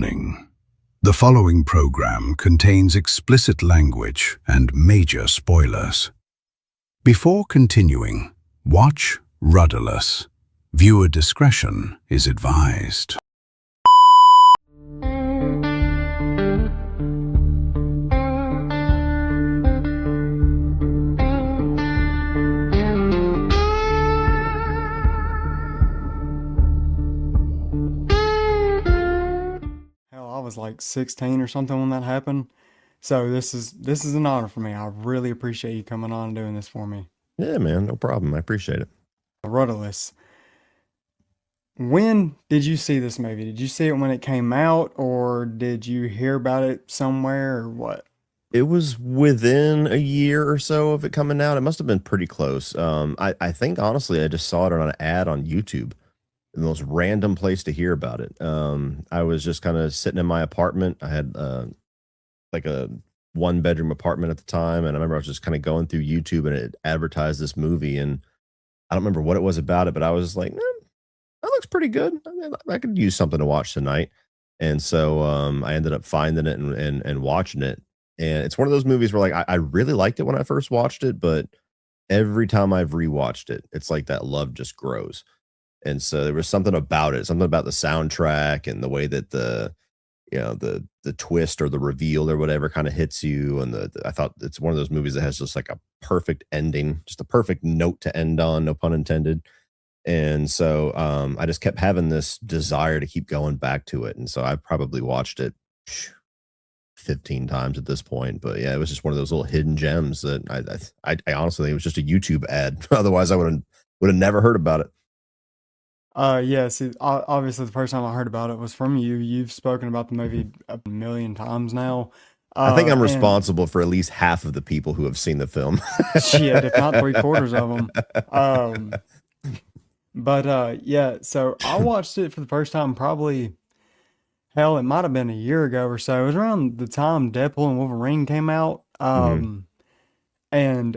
Warning. The following program contains explicit language and major spoilers. Before continuing, watch Rudderless. Viewer discretion is advised. I was like 16 or something when that happened. So this is an honor for me. I really appreciate you coming on and doing this for me. Yeah, man, no problem. I appreciate it. Rudderless. When did you see this movie? Did you see it when it came out, or did you hear about it somewhere, or what? It was within a year or so of it coming out. It must have been pretty close. I think honestly, I just saw it on an ad on YouTube. The most random place to hear about it. I was just kind of sitting in my apartment. I had like a 1-bedroom apartment at the time, and I remember I was just kind of going through YouTube, and it advertised this movie, and I don't remember what it was about it, but I was like, that looks pretty good. I mean, I could use something to watch tonight. And so I ended up finding it and watching it. And it's one of those movies where like I really liked it when I first watched it, but every time I've rewatched it, it's like that love just grows. And so there was something about it, something about the soundtrack and the way that the twist or the reveal or whatever kind of hits you. And I thought it's one of those movies that has just like a perfect ending, just a perfect note to end on, no pun intended. And so I just kept having this desire to keep going back to it. And so I probably watched it 15 times at this point. But yeah, it was just one of those little hidden gems that I honestly think it was just a YouTube ad. Otherwise, I would have never heard about it. Yeah, see, obviously the first time I heard about it was from you. You've spoken about the movie a million times now. I think I'm And responsible for at least half of the people who have seen the film. shit, if not three-quarters of them. Yeah, so I watched it for the first time probably, hell, it might have been a year ago or so. It was around the time Deadpool and Wolverine came out. And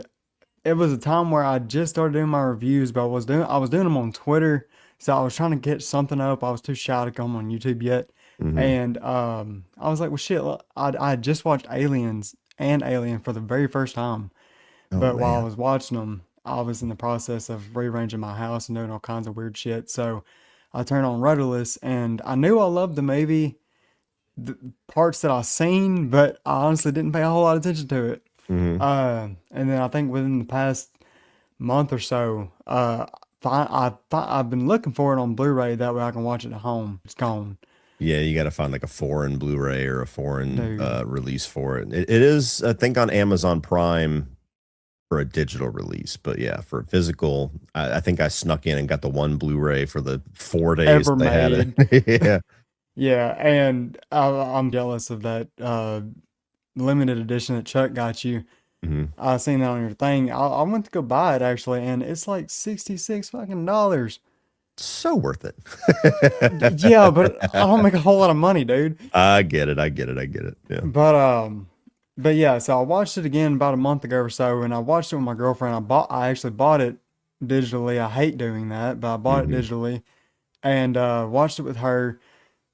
it was a time where I just started doing my reviews, but I was doing them on Twitter. So I was trying to get something up. I was too shy to come on YouTube yet. Mhm. And I was like, well, shit, look, I had just watched Aliens and Alien for the very first time. Oh But while I man. was watching them, I was in the process of rearranging my house and doing all kinds of weird shit. So I turned on Rudderless, and I knew I loved the movie, the parts that I seen, but I honestly didn't pay a whole lot of attention to it. Mhm. And then I think within the past month or so, I've been looking for it on Blu-ray. That way I can watch it at home. It's gone, Yeah, you got to find like a foreign Blu-ray or a foreign dude. release for it. It is, I think, on Amazon Prime for a digital release, but yeah, for physical, I think I snuck in and got the one Blu-ray for the 4 days Ever they had made. it. Yeah. Yeah, and I'm jealous of that limited edition that Chuck got you. Mhm. I seen that on your thing. I went to go buy it actually, and it's like 66 fucking dollars. So worth it. Yeah, but I don't make a whole lot of money, dude. I get it. I get it. I get it. Yeah. But but yeah, so I watched it again about a month ago or so, and I watched it with my girlfriend. I actually bought it digitally. I hate doing that, but I bought it Mhm. digitally and watched it with her.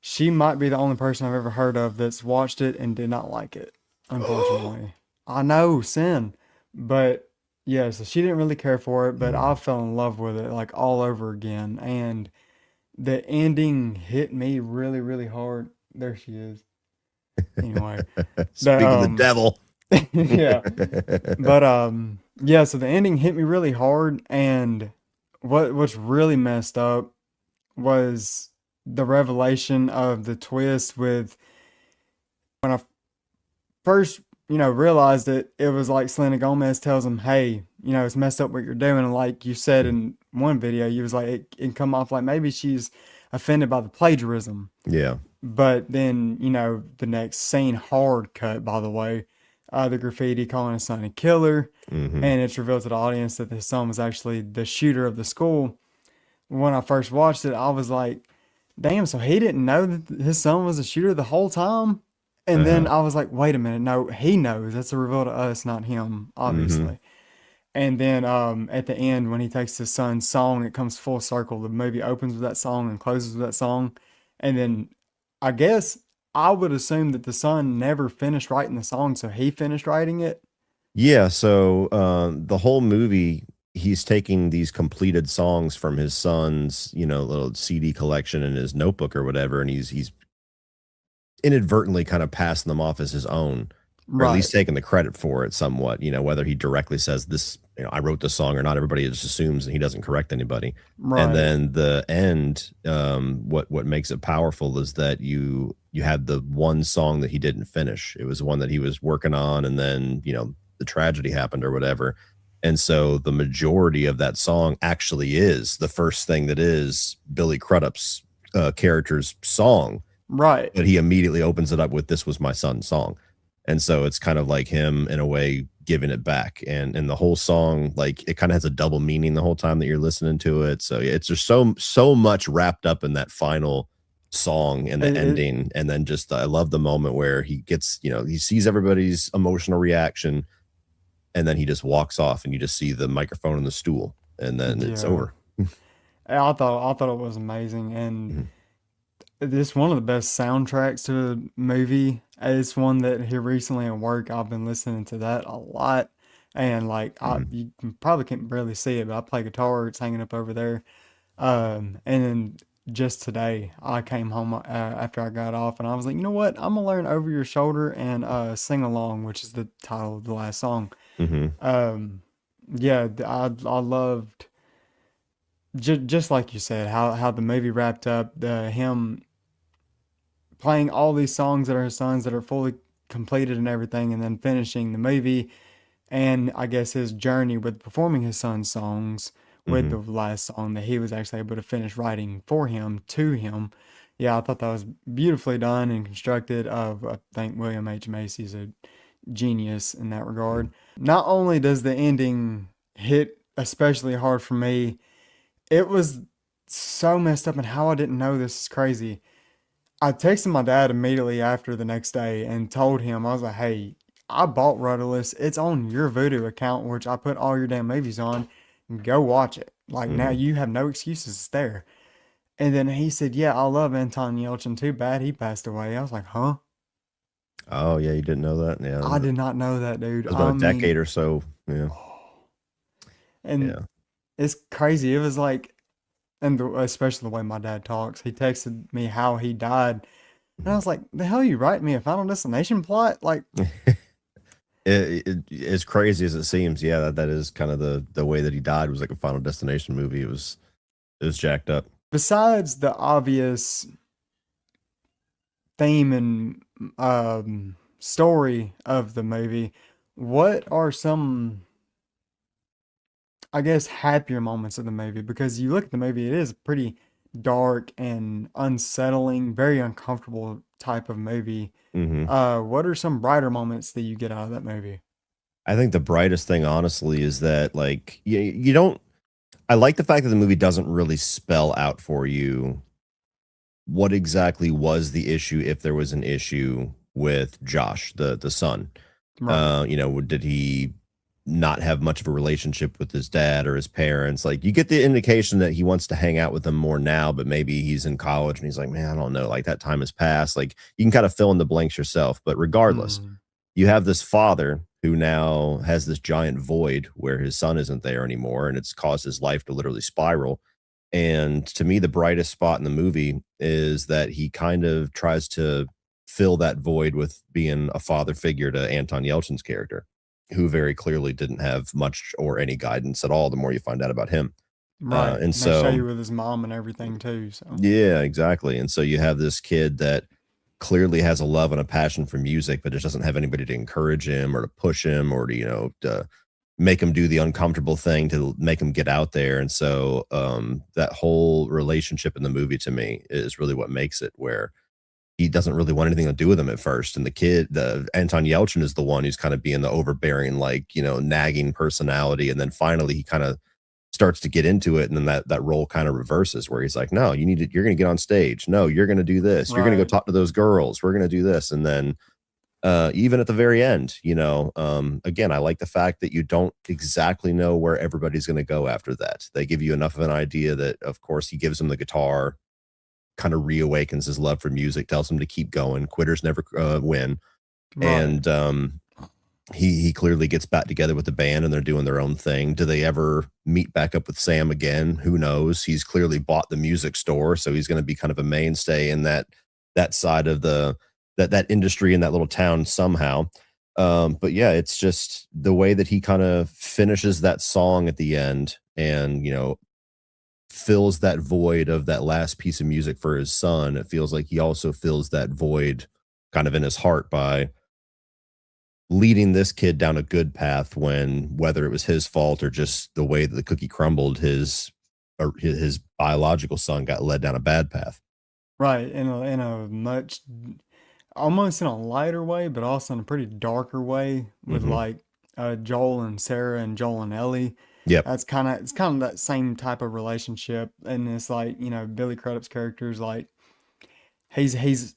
She might be the only person I've ever heard of that's watched it and did not like it, unfortunately. I know, sin. But yeah, so she didn't really care for it, but I Mhm. fell in love with it like all over again. And the ending hit me really, really hard. There she is. Anyway, the Speak of the devil. yeah. But yeah, so the ending hit me really hard, and what's really messed up was the revelation of the twist with when I first, realized it was like Selena Gomez tells him, "Hey, it's messed up what you're doing." And like you said in one video, you was like it come off like maybe she's offended by the plagiarism. Yeah. But then, the next scene, hard cut, by the way, the graffiti calling his son a killer, Mhm. and it's revealed to the audience that his son was actually the shooter of the school. When I first watched it, I was like, damn, so he didn't know that his son was a shooter the whole time? And then Uh-huh. I was like, wait a minute, no, he knows. That's a reveal to us, not him, Mhm. obviously. And then at the end, when he takes his son's song, it comes full circle. The movie opens with that song and closes with that song. And then I guess I would assume that the son never finished writing the song, so he finished writing it. Yeah, so the whole movie, he's taking these completed songs from his son's, little CD collection in his notebook or whatever, and he's inadvertently kind of passing them off as his own, or at Right, least taking the credit for it somewhat. Whether he directly says this, I wrote the song or not, everybody just assumes and he doesn't correct anybody. And right, then the end, what makes it powerful is that you had the one song that he didn't finish. It was one that he was working on, and then the tragedy happened or whatever. And so the majority of that song actually is the first thing that is Billy Crudup's character's song, right. but he immediately opens it up with "This was my son's song," and so it's kind of like him in a way giving it back, and the whole song, like, it kind of has a double meaning the whole time that you're listening to it. So yeah, it's just so much wrapped up in that final song and the It, ending, and then just I love the moment where he gets, he sees everybody's emotional reaction, and then he just walks off, and you just see the microphone and the stool, and then it's yeah. over. I thought it was amazing, and Mhm, it's one of the best soundtracks to a movie. It's one that here recently at work, I've been listening to that a lot. And like mhm, you probably can't barely see it, but I play guitar. It's hanging up over there. And then just today, I came home after I got off, and I was like, you know what? I'm gonna learn Over Your Shoulder and Sing Along, which is the title of the last song. mhm. Um, yeah, I loved just like you said how the movie wrapped up. The him playing all these songs that are his sons that are fully completed and everything, and then finishing the movie, and I guess his journey with performing his son's songs with the Mhm. last song that he was actually able to finish writing for him to him. Yeah, I thought that was beautifully done and constructed. I think William H. Macy's a genius in that regard. Mhm. Not only does the ending hit especially hard for me, it was so messed up, and how I didn't know this is crazy. I texted my dad immediately after the next day and told him, I was like, hey, I bought Rudderless. It's on your Voodoo account, which I put all your damn movies on. Go watch it. Like, now Mhm. you have no excuses. It's there. And then he said, yeah, I love Anton Yelchin. Too bad he passed away. I was like, huh? Oh yeah, you didn't know that? Yeah, I it did not know that, dude. was about I a decade mean, or so. Yeah, and yeah. it's crazy. It was like, especially the way my dad talks, he texted me how he died. And I Mhm. was like, the hell you writing me a Final Destination plot? Like, As crazy as it seems, yeah, that is kind of the way that he died, was like a Final Destination movie. It was jacked up. besides the obvious theme and story of the movie, what are some, I guess, happier moments of the movie? Because you look at the movie, it is a pretty dark and unsettling, very uncomfortable type of movie. Hmm. What are some brighter moments that you get out of that movie? I think the brightest thing, honestly, is that, like, you don't. I like the fact that the movie doesn't really spell out for you what exactly was the issue, if there was an issue with Josh, the son. Right, Did he not have much of a relationship with his dad or his parents? Like, you get the indication that he wants to hang out with them more now, but maybe he's in college and he's like, man, I don't know, like, that time has passed. Like, you can kind of fill in the blanks yourself. But regardless, mm, you have this father who now has this giant void where his son isn't there anymore, and it's caused his life to literally spiral. And to me, the brightest spot in the movie is that he kind of tries to fill that void with being a father figure to Anton Yelchin's character, who very clearly didn't have much or any guidance at all the more you find out about him. right. And And they show so, you with his mom and everything too. So, yeah, exactly. And so you have this kid that clearly has a love and a passion for music, but just doesn't have anybody to encourage him or to push him or to make him do the uncomfortable thing to make him get out there. And so that whole relationship in the movie to me is really what makes it, where he doesn't really want anything to do with him at first. And the Anton Yelchin is the one who's kind of being the overbearing, like, nagging personality. And then finally he kind of starts to get into it. And then that role kind of reverses, where he's like, no, you're going to get on stage. No, you're going to do this. You're going to go right. talk to those girls. We're going to do this. And then even at the very end, again, I like the fact that you don't exactly know where everybody's going to go after that. They give you enough of an idea that, of course, he gives him the guitar, kind of reawakens his love for music, tells him to keep going. Quitters never win. Right. And he clearly gets back together with the band and they're doing their own thing. Do they ever meet back up with Sam again? Who knows? He's clearly bought the music store, so he's going to be kind of a mainstay in that side of that industry in that little town somehow. But yeah, it's just the way that he kind of finishes that song at the end and, fills that void of that last piece of music for his son. It feels like he also fills that void kind of in his heart by leading this kid down a good path when, whether it was his fault or just the way that the cookie crumbled, his biological son got led down a bad path. Right. In a much almost in a lighter way, but also in a pretty darker way with Hmm. like Joel and Sarah and Joel and Ellie. Yep. It's kind of that same type of relationship, and it's like Billy Crudup's character is like he's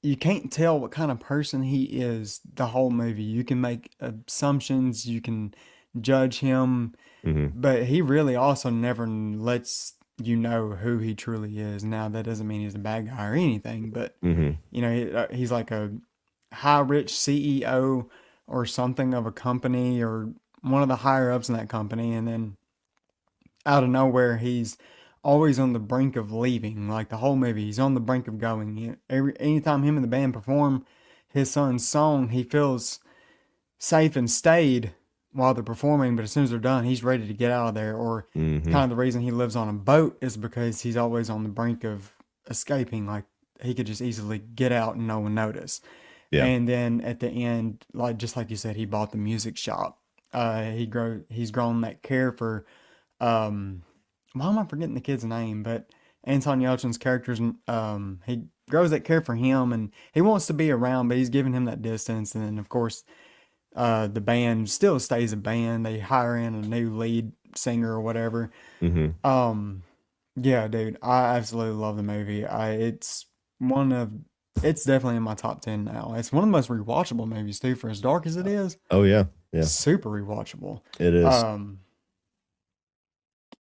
you can't tell what kind of person he is the whole movie. You can make assumptions, you can judge him, Hmm. but he really also never lets you know who he truly is. Now, that doesn't mean he's a bad guy or anything, but Hmm. he's like a high rich CEO or something of a company or one of the higher ups in that company, and then out of nowhere he's always on the brink of leaving. Like the whole movie, he's on the brink of going. Anytime him and the band perform his son's song, he feels safe and stayed while they're performing, but as soon as they're done, he's ready to get out of there. Or Hmm. kind of the reason he lives on a boat is because he's always on the brink of escaping. Like he could just easily get out and no one notice. Yeah. And then at the end, like just like you said, he bought the music shop. He's grown that care for why am I forgetting the kid's name? But Anton Yelchin's character's he grows that care for him and he wants to be around, but he's giving him that distance. And then of course the band still stays a band. They hire in a new lead singer or whatever. Hmm. Um, yeah, dude, I absolutely love the movie. One of, it's definitely in my top 10 now. It's one of the most rewatchable movies too, for as dark as it is. Oh yeah. Yeah, Super rewatchable. it is. Um,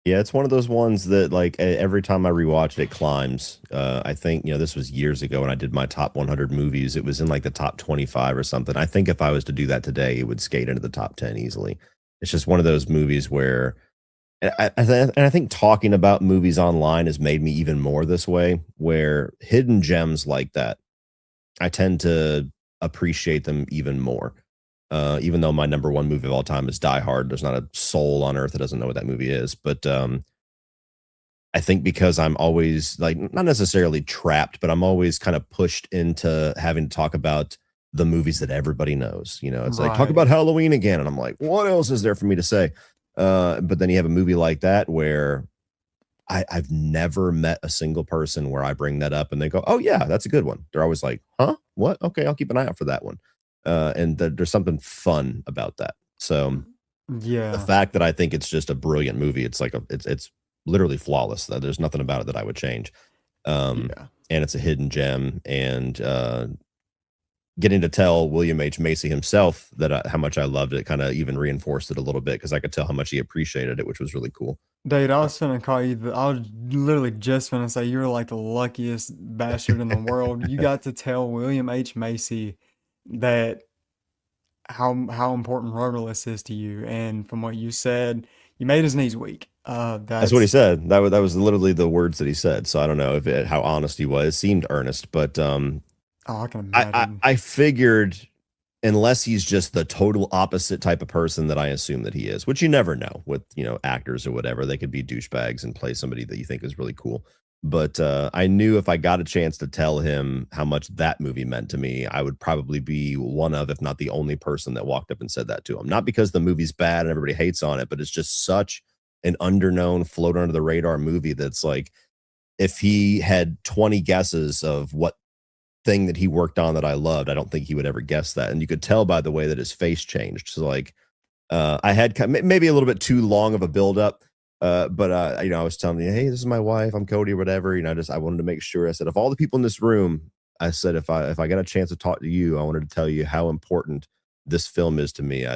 Yeah, it's one of those ones that like every time I rewatch it, it climbs. I think, this was years ago when I did my top 100 movies. It was in like the top 25 or something. I think if I was to do that today, it would skate into the top 10 easily. It's just one of those movies where and I think talking about movies online has made me even more this way, where hidden gems like that, I tend to appreciate them even more. Even though my number one movie of all time is Die Hard, there's not a soul on earth that doesn't know what that movie is. But I think because I'm always like not necessarily trapped, but I'm always kind of pushed into having to talk about the movies that everybody knows. It's like talk about right. Halloween again, and I'm like, what else is there for me to say? But then you have a movie like that where I've never met a single person where I bring that up and they go, "Oh yeah, that's a good one." They're always like, "Huh? What? Okay, I'll keep an eye out for that one." And there's something fun about that. So the Yeah, fact that I think it's just a brilliant movie, it's like it's literally flawless. There's nothing about it that I would change. yeah. And it's a hidden gem. And getting to tell William H Macy himself that how much I loved it kind of even reinforced it a little bit because I could tell how much he appreciated it, which was really cool. Dude, I was finna call you. I was literally just finna say you're like the luckiest bastard in the world. You got to tell William H. Macy that how important Rudderless is to you, and from what you said, you made his knees weak. That's what he That's said. That was literally the words that he said. So I don't know how honest he was. It seemed earnest, but oh, I can I imagine. I figured unless he's just the total opposite type of person that I assume that he is, which you never know with actors or whatever. They could be douchebags and play somebody that you think is really cool. But I knew if I got a chance to tell him how much that movie meant to me, I would probably be one of, if not the only person that walked up and said that to him. Not because the movie's bad and everybody hates on it, but it's just such an underknown, float under the radar movie that's like if he had 20 guesses of what thing that he worked on that I loved, I don't think he would ever guess that. And you could tell by the way that his face changed. So like I had maybe a little bit too long of a build up. But I was telling you, hey, this is my wife. I'm Cody or whatever. I wanted to make sure. I said, of all the people in this room, I said, if I got a chance to talk to you, I wanted to tell you how important this film is to me.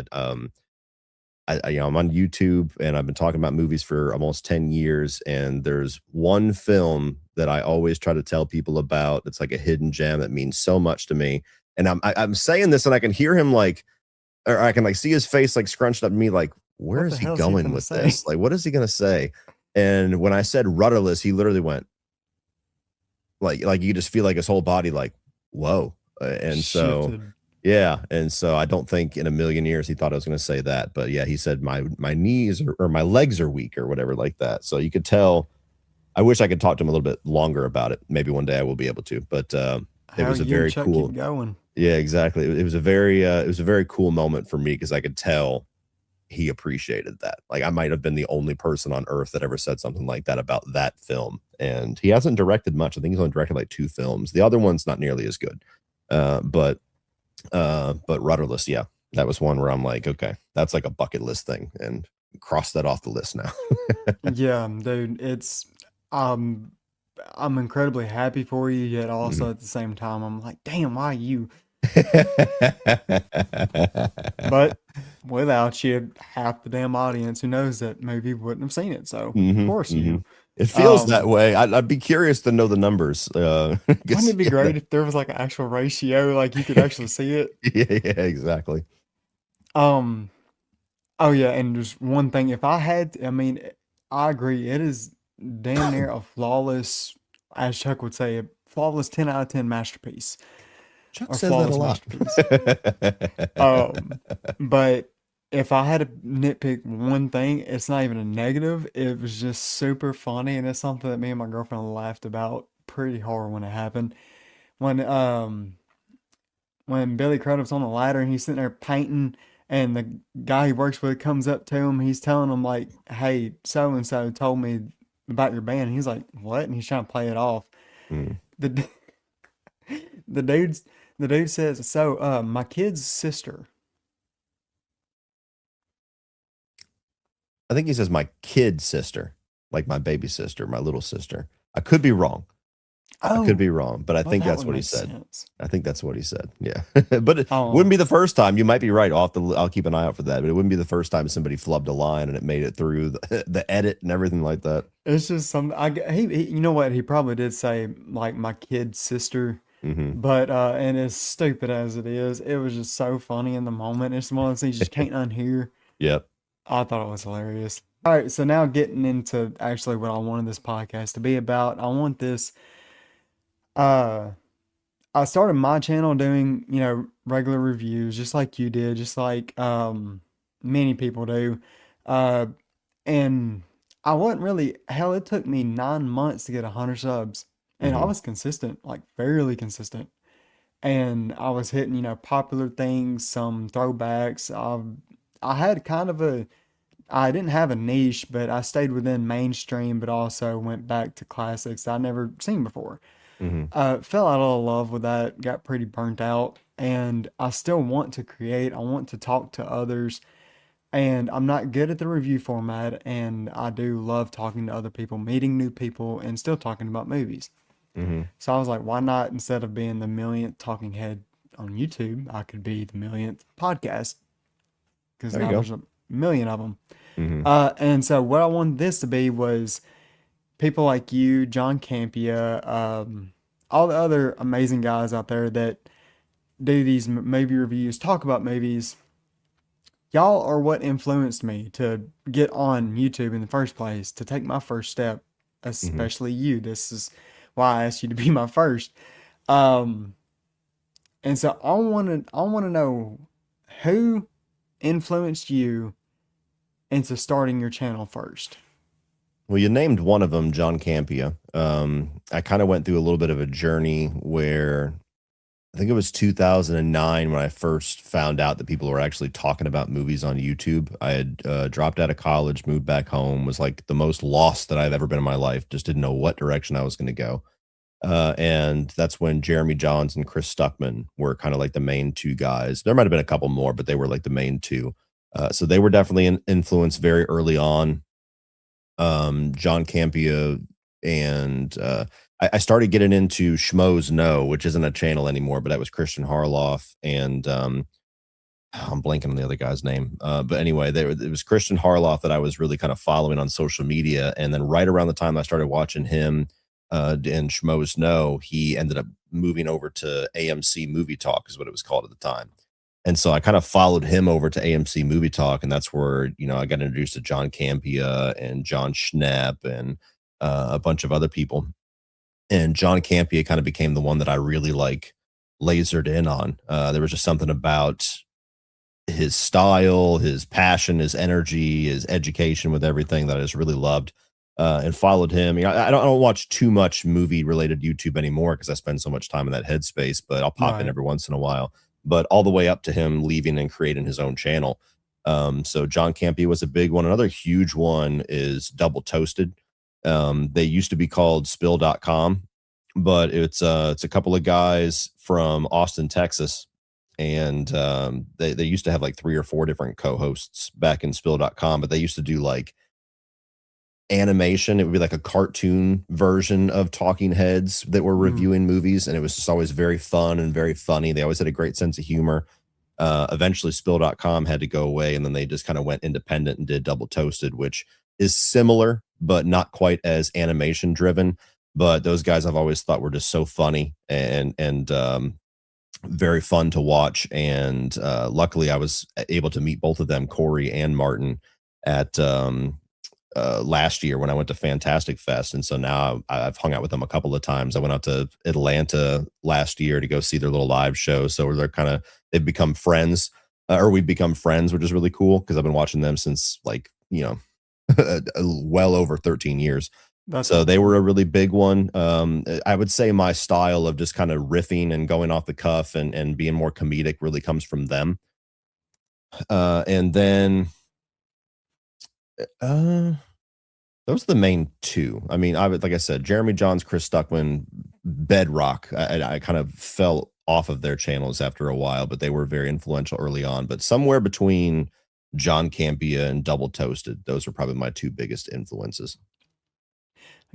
I'm on YouTube and I've been talking about movies for almost 10 years. And there's one film that I always try to tell people about. It's like a hidden gem that means so much to me. And I'm saying this and I can hear him like, or I can like see his face like scrunched up at me, like, where What is the he hell is he going gonna with say? this? Like, what is he gonna say? And when I said rudderless, he literally went like you just feel like his whole body like, whoa. And so Shifted. yeah, and so I don't think in a million years he thought I was going to say that, but yeah, he said my knees or my legs are weak or whatever like that. So you could tell. I wish I could talk to him a little bit longer about it. Maybe one day I will be able to. But it How was a you and very Chuck cool. keep going? Yeah, exactly. It was a very cool moment for me because I could tell he appreciated that. Like I might have been the only person on earth that ever said something like that about that film. And he hasn't directed much. I think he's only directed like 2 films. The other one's not nearly as good. But Rudderless, yeah, that was one where I'm like, okay, that's like a bucket list thing, and cross that off the list now. Yeah, dude, it's um I'm incredibly happy for you, yet also at the same time I'm like, damn, why you? But without you, half the damn audience who knows that movie wouldn't have seen it. So of course you. It feels that Um, way. I'd be curious to know the numbers. wouldn't 'Cause, it be great if there was like an actual ratio, like you could actually see it? yeah, exactly. Um, oh yeah, and just one thing, if I had, I mean, I agree, it is damn near a flawless, as Chuck would say, a flawless 10 out of 10 masterpiece Chuck or says that a flawless lot. masterpiece. But if I had to nitpick one thing, it's not even a negative. It was just super funny, and it's something that me and my girlfriend laughed about pretty hard when it happened. When when Billy Crudup's on the ladder and he's sitting there painting, and the guy he works with comes up to him, he's telling him like, "Hey, so and so told me about your band." And he's like, "What?" And he's trying to play it off. Mm. The d- the dude's the dude says, "So, my kid's sister." I think he says my kid sister, like my baby sister, my little sister. I could be wrong. I could Oh, be wrong, but I well, think that that's would what he make said. sense. I think that's what he said. Yeah, but it wouldn't Oh, be the first time. You might be right. I'll keep an eye out for that. But it wouldn't be the first time somebody flubbed a line and it made it through the edit and everything like that. it's just some. You know what? He probably did say like my kid's sister, Hmm. but and as stupid as it is, it was just so funny in the moment. It's one of those things you just can't unhear. Yep. I thought it was hilarious. All right, so now getting into actually what I wanted this podcast to be about. I want this. Uh, I started my channel doing, regular reviews, just like you did, just like many people do. Uh, and I wasn't really, hell, it took me 9 months to get 100 subs. And I Hmm. was consistent, like fairly consistent. And I was hitting, popular things, some throwbacks. I had kind of I didn't have a niche, but I stayed within mainstream, but also went back to classics I never seen before. Hmm. Fell out of love with that, got pretty burnt out, and I still want to create. I want to talk to others, and I'm not good at the review format, and I do love talking to other people, meeting new people, and still talking about movies. Hmm. So I was like, why not, instead of being the millionth talking head on YouTube, I could be the millionth podcast, because There you now go. there's a million of them. Hmm. And so what I wanted this to be was people like you, John Campia, all the other amazing guys out there that do these movie reviews, talk about movies. Y'all are what influenced me to get on YouTube in the first place, to take my first step, Hmm. especially you. This is why I asked you to be my first. Um, and so I want to know who influenced you into starting your channel first. Well, you named one of them, John Campia. I kind of went through a little bit of a journey where I think it was 2009 when I first found out that people were actually talking about movies on YouTube. I had dropped out of college, moved back home, was like the most lost that I've ever been in my life. Just didn't know what direction I was going to go. And that's when Jeremy Johns and Chris Stuckman were kind of like the main 2 guys. There might have been a couple more, but they were like the main 2. So they were definitely an influence very early on. John Campia and I started getting into Schmoes No, which isn't a channel anymore, but that was Christian Harloff and I'm blanking on the other guy's name. But anyway, it was Christian Harloff that I was really kind of following on social media. And then right around the time I started watching him and Schmoes Know, he ended up moving over to AMC Movie Talk, is what it was called at the time. And so I kind of followed him over to AMC Movie Talk, and that's where, I got introduced to John Campea and John Schnepp and a bunch of other people. And John Campea kind of became the one that I really like lasered in on. There was just something about his style, his passion, his energy, his education with everything that I just really loved, and followed him. I don't watch too much movie related YouTube anymore because I spend so much time in that headspace, but I'll pop in Right. every once in a while. But all the way up to him leaving and creating his own channel. So John Campea was a big one. Another huge one is Double Toasted. They used to be called Spill.com, but it's a couple of guys from Austin, Texas, and they used to have like 3 or 4 different co-hosts back in Spill.com, but they used to do like animation. It would be like a cartoon version of talking heads that were Mm. reviewing movies, and it was just always very fun and very funny. They always had a great sense of humor. Eventually Spill.com had to go away, and then they just kind of went independent and did Double Toasted, which is similar but not quite as animation driven. But those guys I've always thought were just so funny and very fun to watch. And luckily I was able to meet both of them, Corey and Martin, at last year when I went to Fantastic Fest. And so now I've hung out with them a couple of times. I went out to Atlanta last year to go see their little live show. So they've become friends, or we've become friends, which is really cool because I've been watching them since like, well over 13 years. That's So they awesome. were a really big one. I would say my style of just kind of riffing and going off the cuff and being more comedic really comes from them. And then uh, those are the main two. I mean, like I said, Jeremy Johns, Chris Stuckman, bedrock. I kind of fell off of their channels after a while, but they were very influential early on. But somewhere between John Campea and Double Toasted, those were probably my 2 biggest influences.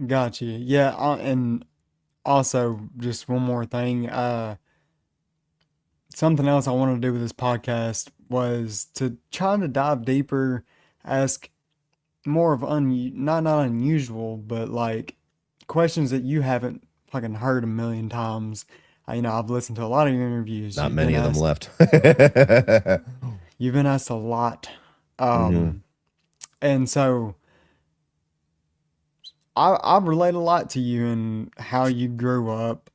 Got you. Yeah, and also just one more thing. Something else I wanted to do with this podcast was to try to dive deeper, ask more of not unusual, but like questions that you haven't fucking heard a million times. I've listened to a lot of your interviews. Not many of them left. You've been asked a lot. Mhm. Um, and so I relate a lot to you and how you grew up.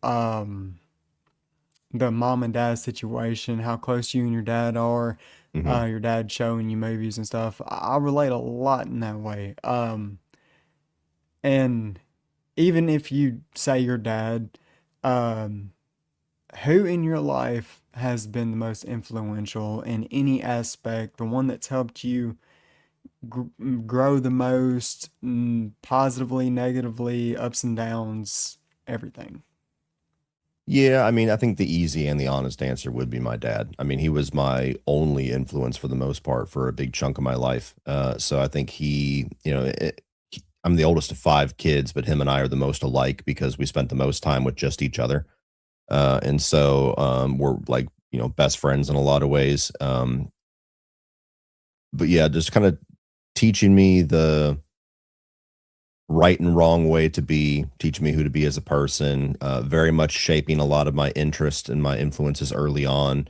The mom and dad situation, how close you and your dad are, Mhm. your dad showing you movies and stuff. I relate a lot in that way. And even if you say your dad, um, who in your life has been the most influential in any aspect, the one that's helped you gr- grow the most, positively, negatively, ups and downs, everything? Yeah, I mean, I think the easy and the honest answer would be my dad. I mean, he was my only influence for the most part for a big chunk of my life. So I think I'm the oldest of 5 kids, but him and I are the most alike because we spent the most time with just each other. And so we're like, best friends in a lot of ways. But yeah, just kind of teaching me the right and wrong way to be, teaching me who to be as a person, very much shaping a lot of my interest and my influences early on.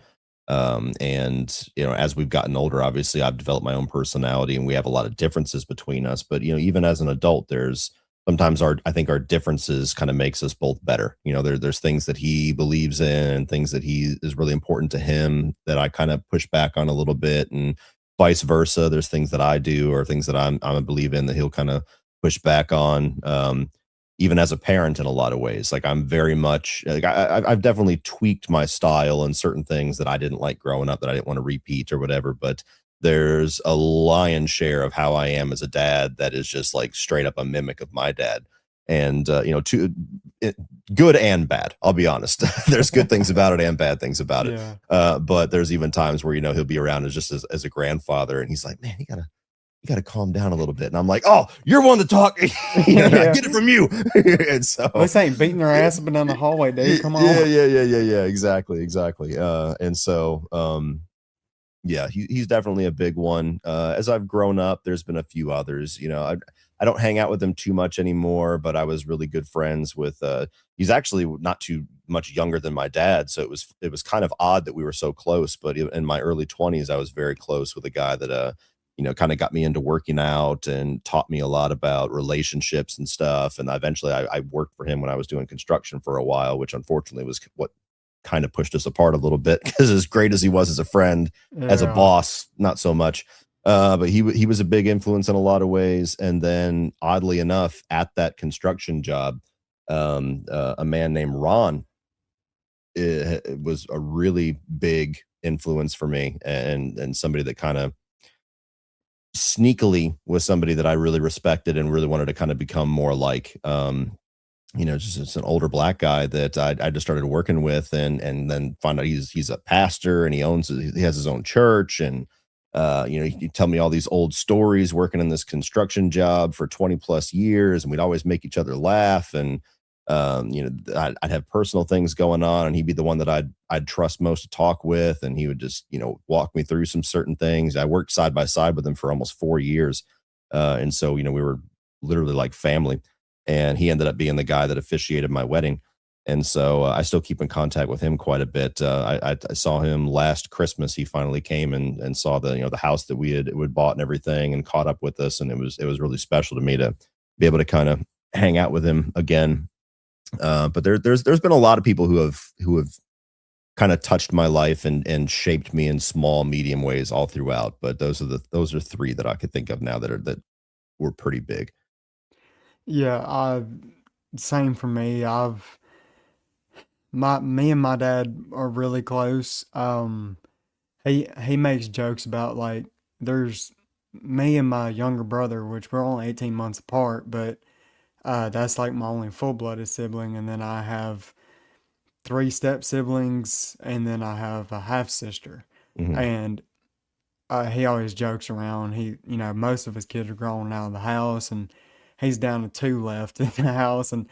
And as we've gotten older, obviously I've developed my own personality and we have a lot of differences between us. But even as an adult, there's sometimes I think our differences kind of makes us both better. There's things that he believes in and things that he is really important to him that I kind of push back on a little bit, and vice versa. There's things that I do or things that I'm a believe in that he'll kind of push back on. Even as a parent in a lot of ways, like I'm very much like I've definitely tweaked my style and certain things that I didn't like growing up that I didn't want to repeat or whatever. But there's a lion's share of how I am as a dad that is just like straight up a mimic of my dad. And good and bad. I'll be honest. There's good things about it and bad things about it. Yeah. But there's even times where he'll be around as a grandfather, and he's like, man, you gotta calm down a little bit. And I'm like, oh, you're one to talk. I Yeah. get it from you. And so This ain't beating their ass up and down the hallway, dude. Come yeah, on. yeah, yeah, yeah, yeah. Exactly, exactly. And so Yeah, he's definitely a big one. As I've grown up, there's been a few others. I don't hang out with him too much anymore, but I was really good friends with. He's actually not too much younger than my dad, so it was kind of odd that we were so close. But in my early 20s, I was very close with a guy that kind of got me into working out and taught me a lot about relationships and stuff. And eventually, I worked for him when I was doing construction for a while, which unfortunately was what kind of pushed us apart a little bit because as great as he was as a friend, as a Yeah. boss, not so much. But he was a big influence in a lot of ways. And then, oddly enough, at that construction job, a man named Ron was a really big influence for me, and somebody that kind of sneakily was somebody that I really respected and really wanted to kind of become more like. Just it's an older black guy that I just started working with, and then find out he's a pastor and he has his own church, and he'd tell me all these old stories working in this construction job for 20 plus years, and we'd always make each other laugh, and I'd have personal things going on, and he'd be the one that I'd trust most to talk with, and he would just walk me through some certain things. I worked side by side with him for almost 4 years, and so we were literally like family, and he ended up being the guy that officiated my wedding. And so I still keep in contact with him quite a bit. I saw him last Christmas. He finally came and saw the house that we had bought and everything, and caught up with us. And it was really special to me to be able to kind of hang out with him again. But there's been a lot of people who have kind of touched my life and shaped me in small, medium ways all throughout. But those are three that I could think of now that were pretty big. Yeah, same for me. Me and my dad are really close. He makes jokes about like there's me and my younger brother, which we're only 18 months apart, but that's like my only full-blooded sibling, and then I have three step siblings, and then I have a half sister. Hmm. And he always jokes around. Most of his kids are grown out of the house, and he's down to two left in the house. And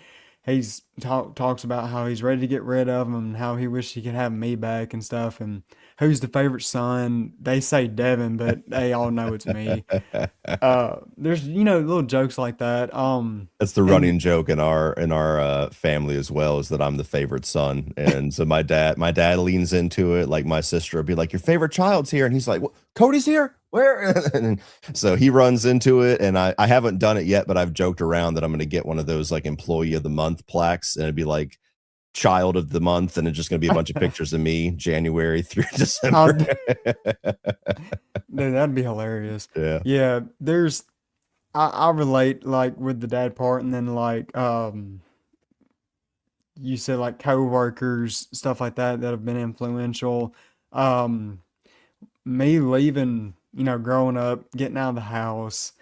he's talks about how he's ready to get rid of them, and how he wished he could have me back and stuff. And who's the favorite son? They say Devin, but they all know it's me. There's little jokes like that. That's the And running joke in our family as well, is that I'm the favorite son, and so my dad leans into it. Like, my sister would be like, "Your favorite child's here," and he's like, Cody's here. Where?" And so he runs into it, and I haven't done it yet, but I've joked around that I'm going to get one of those like employee of the month plaques, and it'd be like child of the month, and it's just going to be a bunch of pictures of me January through I'll, December. dude, that'd be hilarious. Yeah. Yeah, I relate like with the dad part, and then like you said like coworkers, stuff like that have been influential. Um, Me leaving, growing up, getting out of the house,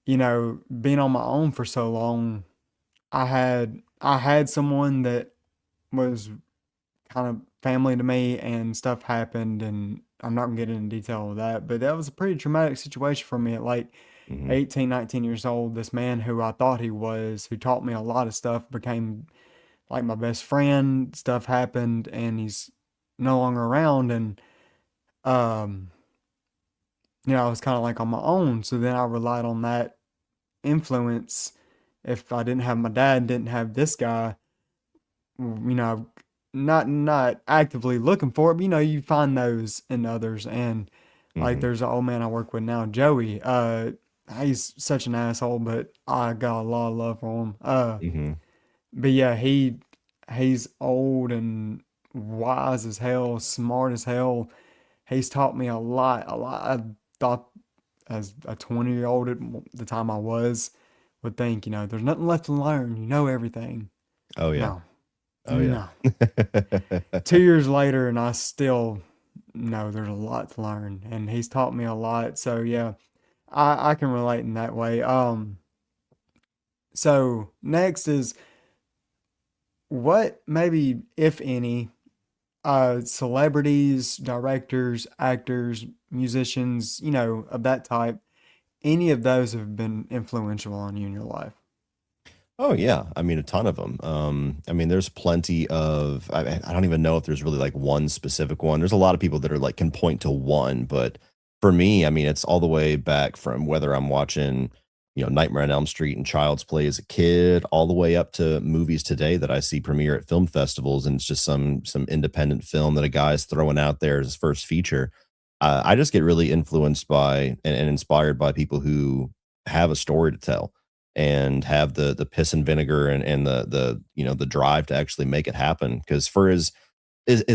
being on my own for so long, I had someone that was kind of family to me, and stuff happened, and I'm not gonna get into detail of that, but that was a pretty traumatic situation for me at like Hmm. 18, 19 years old. This man who I thought he was, who taught me a lot of stuff, became like my best friend. Stuff happened, and he's no longer around. And um, I was kind of like on my own. So then I relied on that influence. If I didn't have my dad, didn't have this guy, not actively looking for it, but you find those in others. And like Hmm. there's an old man I work with now, Joey. He's such an asshole, but I got a lot of love for him. Hmm. But yeah, he's old and wise as hell, smart as hell. He's taught me a lot, a lot. I thought as a 20-year-old at the time I was, would think, there's nothing left to learn. You know everything. Oh yeah. No, Oh yeah. no. 2 years later, and I still know there's a lot to learn, and he's taught me a lot. So yeah, I can relate in that way. So next is what maybe, if any, celebrities, directors, actors, musicians, of that type, any of those have been influential on you in your life? Oh yeah, I mean a ton of them. I mean, there's plenty of. I don't even know if there's really like one specific one. There's a lot of people that are like can point to one, but for me, I mean, it's all the way back from whether I'm watching, Nightmare on Elm Street and Child's Play as a kid, all the way up to movies today that I see premiere at film festivals, and it's just some independent film that a guy's throwing out there as his first feature. I just get really influenced by and inspired by people who have a story to tell and have the piss and vinegar and the drive to actually make it happen. Because for as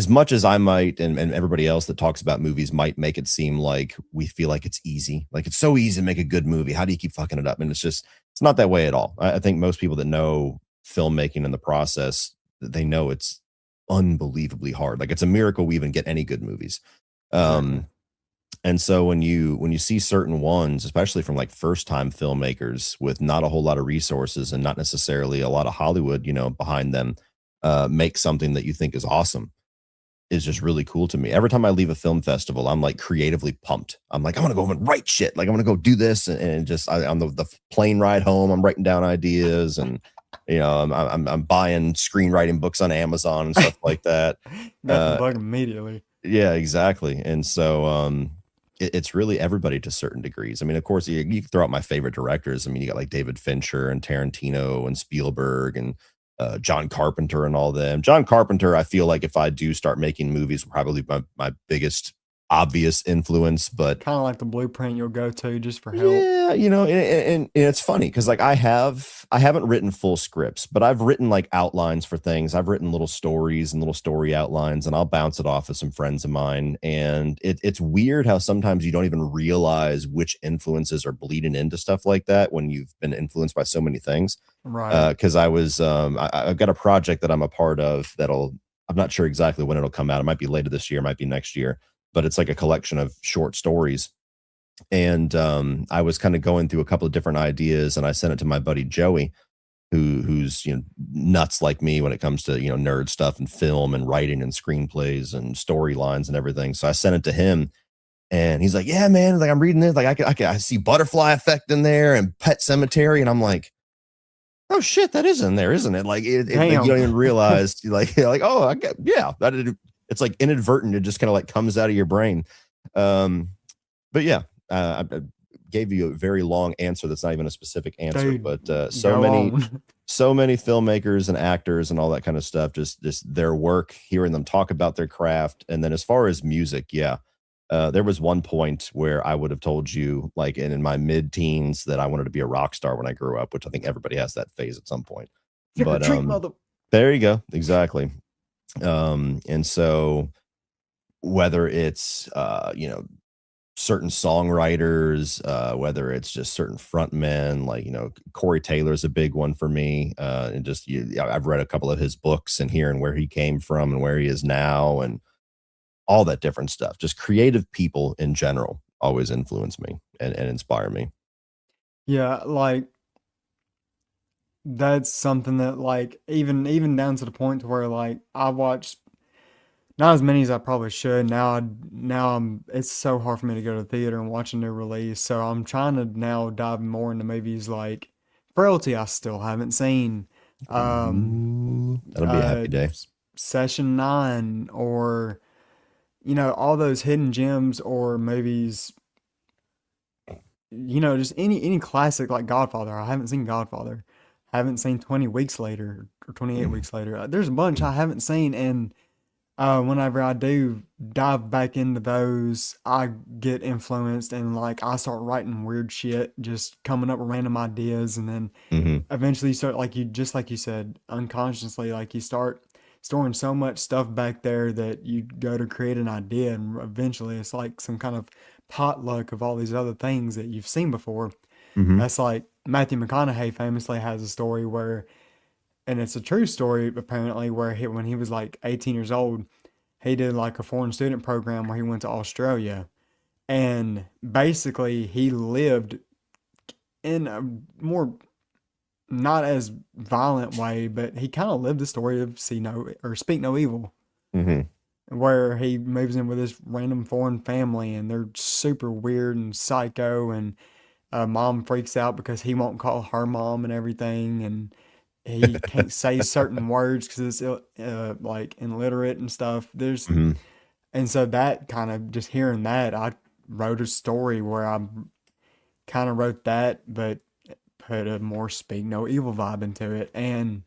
much as I might and everybody else that talks about movies might make it seem like we feel like it's easy, like it's so easy to make a good movie. How do you keep fucking it up? And it's not that way at all. I think most people that know filmmaking and the process, they know it's unbelievably hard. Like it's a miracle we even get any good movies. Exactly. Um, and so when you see certain ones, especially from like first time filmmakers with not a whole lot of resources and not necessarily a lot of Hollywood, behind them, make something that you think is awesome is just really cool to me. Every time I leave a film festival, I'm like creatively pumped. I'm like, I'm gonna go home and write shit. Like I'm gonna go do this, and just on the plane ride home, I'm writing down ideas, and I'm buying screenwriting books on Amazon and stuff like that. Got the Uh, bug immediately. yeah, exactly. And so it's really everybody to certain degrees. I mean, of course, you can throw out my favorite directors. I mean, you got like David Fincher and Tarantino and Spielberg and John Carpenter and all them. John Carpenter, I feel like if I do start making movies, will probably be my biggest obvious influence. But Kind of like the blueprint you'll go to just for help. yeah, and it's funny because like I haven't written full scripts, but I've written like outlines for things. I've written little stories and little story outlines, and I'll bounce it off of some friends of mine. And it's weird how sometimes you don't even realize which influences are bleeding into stuff like that when you've been influenced by so many things. Right. Because I've got a project that I'm a part of I'm not sure exactly when it'll come out. It might be later this year, it might be next year, but it's like a collection of short stories and I was kind of going through a couple of different ideas, and I sent it to my buddy Joey, who's nuts like me when it comes to nerd stuff and film and writing and screenplays and storylines and everything. So I sent it to him, and he's like, "Yeah, man, like I'm reading this, like I see Butterfly Effect in there and Pet Cemetery," and I'm like, "Oh shit, that is in there, isn't it?" Like like you Damn. don't even realize, you're like, "Oh, I get yeah." It's like inadvertent; it just kind of like comes out of your brain. Um, but yeah, I gave you a very long answer that's not even a specific answer, Dude, but go on. so many filmmakers and actors and all that kind of stuff, just their work, hearing them talk about their craft, and then as far as music, yeah. There was one point where I would have told you, like in my mid-teens, that I wanted to be a rock star when I grew up, which I think everybody has that phase at some point. Trick or But treat, mother. there you go, exactly. And so whether it's certain songwriters, whether it's just certain frontmen, like Corey Taylor's a big one for me. And just I've read a couple of his books and hearing where he came from and where he is now, and all that different stuff. Just creative people in general always influence me and inspire me. Yeah, like that's something that like even down to the point to where like I watch not as many as I probably should. Now I'm it's so hard for me to go to the theater and watch a new release. So I'm trying to now dive more into movies like Frailty I still haven't seen. Um Ooh, that'll be a uh happy day. Session 9 or all those hidden gems or movies, just any classic like Godfather. I haven't seen Godfather. I haven't seen 20 Weeks Later or 28 Mm, Weeks Later. There's a bunch I haven't seen and whenever I do dive back into those, I get influenced and like I start writing weird shit, just coming up with random ideas, and then mhm, eventually you start like you said, unconsciously, like you start storing so much stuff back there that you go to create an idea, and eventually it's like some kind of potluck of all these other things that you've seen before. mhm, That's like Matthew McConaughey famously has a story where, and it's a true story apparently, where when he was like 18 years old, he did like a foreign student program where he went to Australia, and basically he lived in a more not as violent way, but he kind of lived the story of see no or speak no evil, mhm, where he moves in with this random foreign family and they're super weird and psycho, and mom freaks out because he won't call her mom and everything, and he can't say certain words because it's like illiterate and stuff. Hmm. And so that kind of just hearing that, I wrote a story where I kind of wrote that, but put a more speak no evil vibe into it. And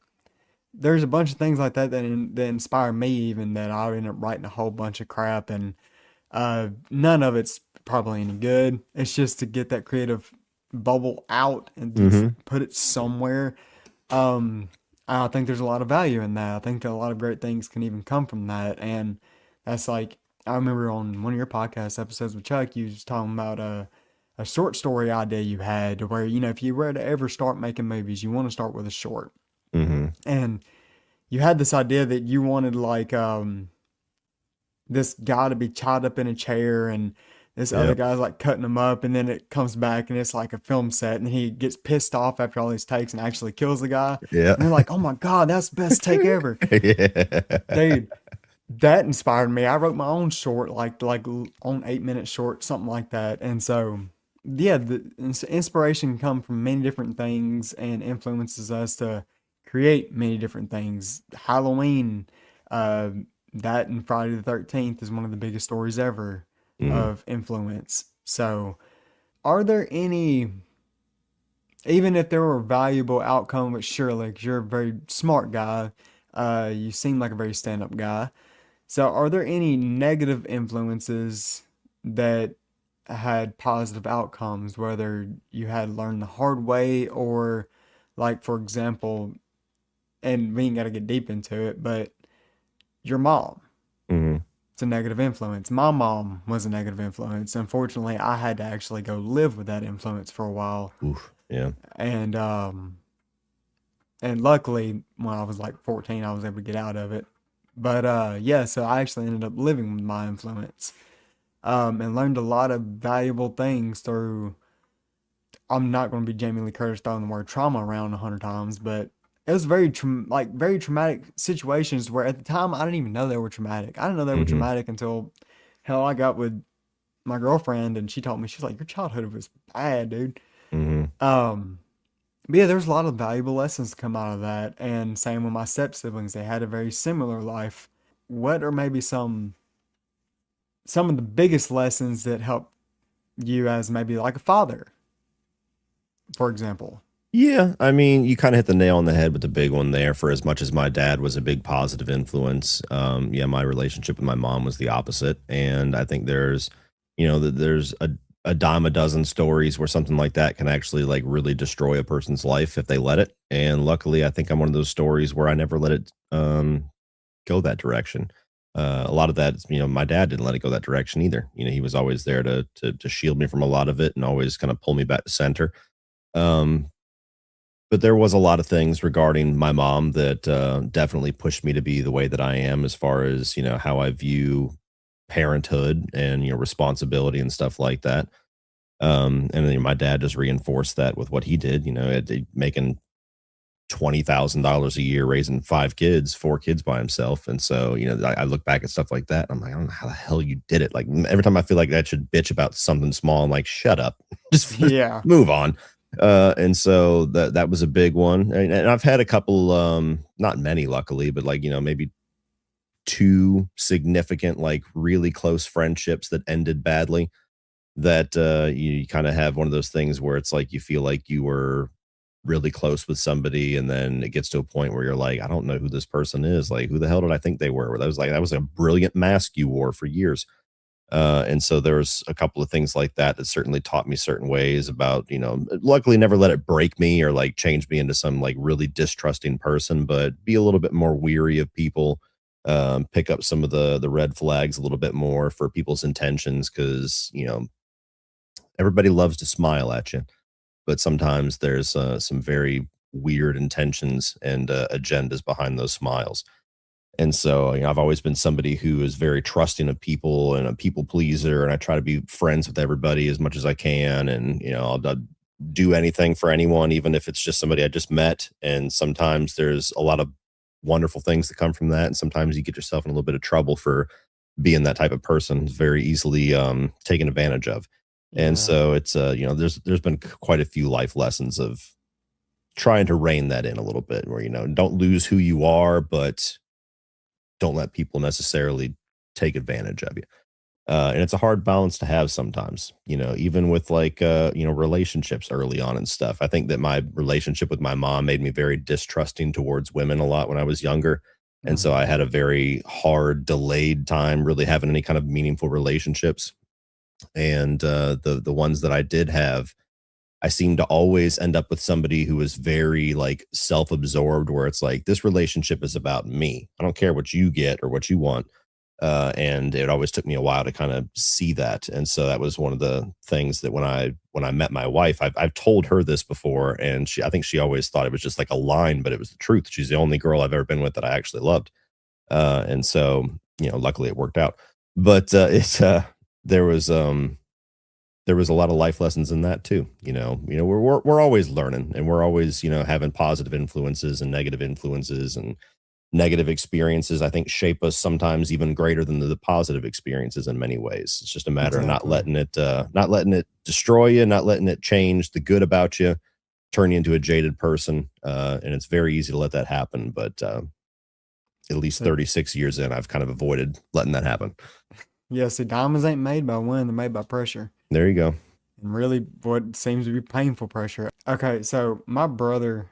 there's a bunch of things like that that inspire me, even that I ended up writing a whole bunch of crap, and none of it's probably any good. It's just to get that creative bubble out and just Hmm. put it somewhere. Um, I think there's a lot of value in that. I think a lot of great things can even come from that, and that's like I remember on one of your podcast episodes with Chuck, you was talking about a short story idea you had, to where if you were to ever start making movies, you want to start with a short, Hmm. and you had this idea that you wanted like this guy to be tied up in a chair, and this other Yep. guy's like cutting him up, and then it comes back and it's like a film set, and he gets pissed off after all these takes and actually kills the guy. Yeah. And they're like, "Oh my God, that's the best take ever." Yeah. Dude, that inspired me. I wrote my own short, on 8 minute short, something like that. And so yeah, the inspiration come from many different things and influences us to create many different things. Halloween, uh, that and Friday the 13th is one of the biggest stories ever Hmm. of influence. So, are there any, even if there were valuable outcome, which surely, because you're a very smart guy, you seem like a very stand up guy. So, are there any negative influences that had positive outcomes, whether you had learned the hard way or, like, for example, and we ain't got to get deep into it, but your mom, Hmm. it's a negative influence. My mom was a negative influence. Unfortunately, I had to actually go live with that influence for a while. Oof. Yeah. And, and luckily, when I was like 14, I was able to get out of it. But yeah, so I actually ended up living with my influence, and learned a lot of valuable things through. I'm not going to be Jamie Lee Curtis throwing the word trauma around 100 times, but it was very traumatic situations where at the time I didn't even know they were traumatic. I didn't know they were Hmm. traumatic until hell I got with my girlfriend, and she told me, she's like, "Your childhood was bad, dude." Hmm. Um, but yeah, there's a lot of valuable lessons to come out of that. And same with my step siblings, they had a very similar life. What are maybe some of the biggest lessons that help you as maybe like a father, for example? Yeah, I mean, you kind of hit the nail on the head with the big one there. For as much as my dad was a big positive influence, yeah, my relationship with my mom was the opposite. And I think there's a dime a dozen stories where something like that can actually like really destroy a person's life if they let it. And luckily, I think I'm one of those stories where I never let it go that direction. A lot of that, my dad didn't let it go that direction either. He was always there to shield me from a lot of it and always kind of pull me back to center. Um, but there was a lot of things regarding my mom that, definitely pushed me to be the way that I am as far as, how I view parenthood and, responsibility and stuff like that. And then my dad just reinforced that with what he did, making $20,000 a year, raising 5 kids, 4 kids by himself. And so, I look back at stuff like that. And I'm like, I don't know how the hell you did it. Like every time I feel like I should bitch about something small, I'm like, shut up, just Yeah. move on. And so that was a big one. And I've had a couple, not many, luckily, but like, maybe 2 significant, like really close friendships that ended badly. That you kind of have one of those things where it's like you feel like you were really close with somebody, and then it gets to a point where you're like, I don't know who this person is. Like, who the hell did I think they were? That was a brilliant mask you wore for years. And so there was a couple of things like that that certainly taught me certain ways about, luckily never let it break me or like change me into some like really distrusting person, but be a little bit more weary of people. Pick up some of the red flags a little bit more for people's intentions, because everybody loves to smile at you, but sometimes there's some very weird intentions and agendas behind those smiles. And so, I've always been somebody who is very trusting of people and a people pleaser, and I try to be friends with everybody as much as I can. And I'll do anything for anyone, even if it's just somebody I just met. And sometimes there's a lot of wonderful things that come from that, and sometimes you get yourself in a little bit of trouble for being that type of person, very easily taken advantage of. And Yeah. so it's there's been quite a few life lessons of trying to rein that in a little bit, where don't lose who you are, but don't let people necessarily take advantage of you. And it's a hard balance to have sometimes, even with like, relationships early on and stuff. I think that my relationship with my mom made me very distrusting towards women a lot when I was younger. And so I Mhm. had a very hard, delayed time really having any kind of meaningful relationships. And the ones that I did have, I seem to always end up with somebody who is very like self-absorbed, where it's like, this relationship is about me. I don't care what you get or what you want. And it always took me a while to kind of see that. And so that was one of the things that when I met my wife, I've told her this before, and I think she always thought it was just like a line, but it was the truth. She's the only girl I've ever been with that I actually loved. And so, luckily it worked out. But there was um there was a lot of life lessons in that too. We're always learning, and we're always, having positive influences and negative influences, and negative experiences, I think, shape us sometimes even greater than the positive experiences in many ways. It's just a matter of Exactly. not letting it destroy you, not letting it change the good about you, turn you into a jaded person. And it's very easy to let that happen. But at least But 36 years in, I've kind of avoided letting that happen. yeah, see, diamonds ain't made by wind, they're made by pressure. There you go. And really what seems to be painful pressure. Okay, so my brother,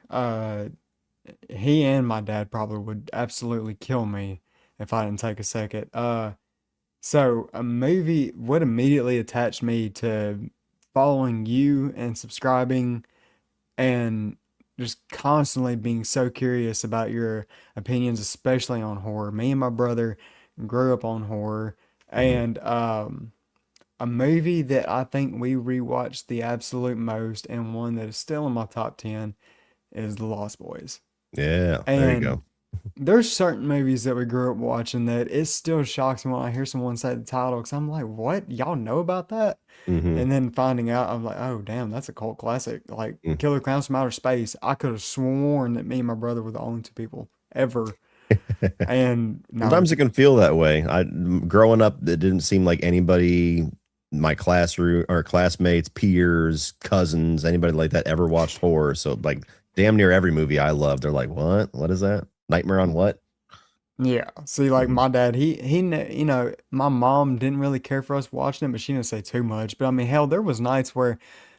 he and my dad probably would absolutely kill me if I didn't take a second. So a movie what immediately attached me to following you and subscribing and just constantly being so curious about your opinions, especially on horror. Me and my brother grew up on horror, Mhm. and a movie that I think we rewatched the absolute most, and one that is still in my top 10, is The Lost Boys. Yeah, there you And go. there's certain movies that we grew up watching that it still shocks me when I hear someone say the title because I'm like, what? Y'all know about that? Hmm. And then finding out, I'm like, oh, damn, that's a cult classic. Like Killer Clowns from Outer Space. I could have sworn that me and my brother were the only two people ever. And no, Sometimes it can feel that way. Growing up, it didn't seem like anybody, my classroom or classmates, peers, cousins, anybody like that ever watched horror. So like damn near every movie I love, they're like, "What? What is that? Nightmare on what?" yeah. See, like Mhm. my dad, my mom didn't really care for us watching it, but she didn't say too much. But I mean, hell, there was nights where,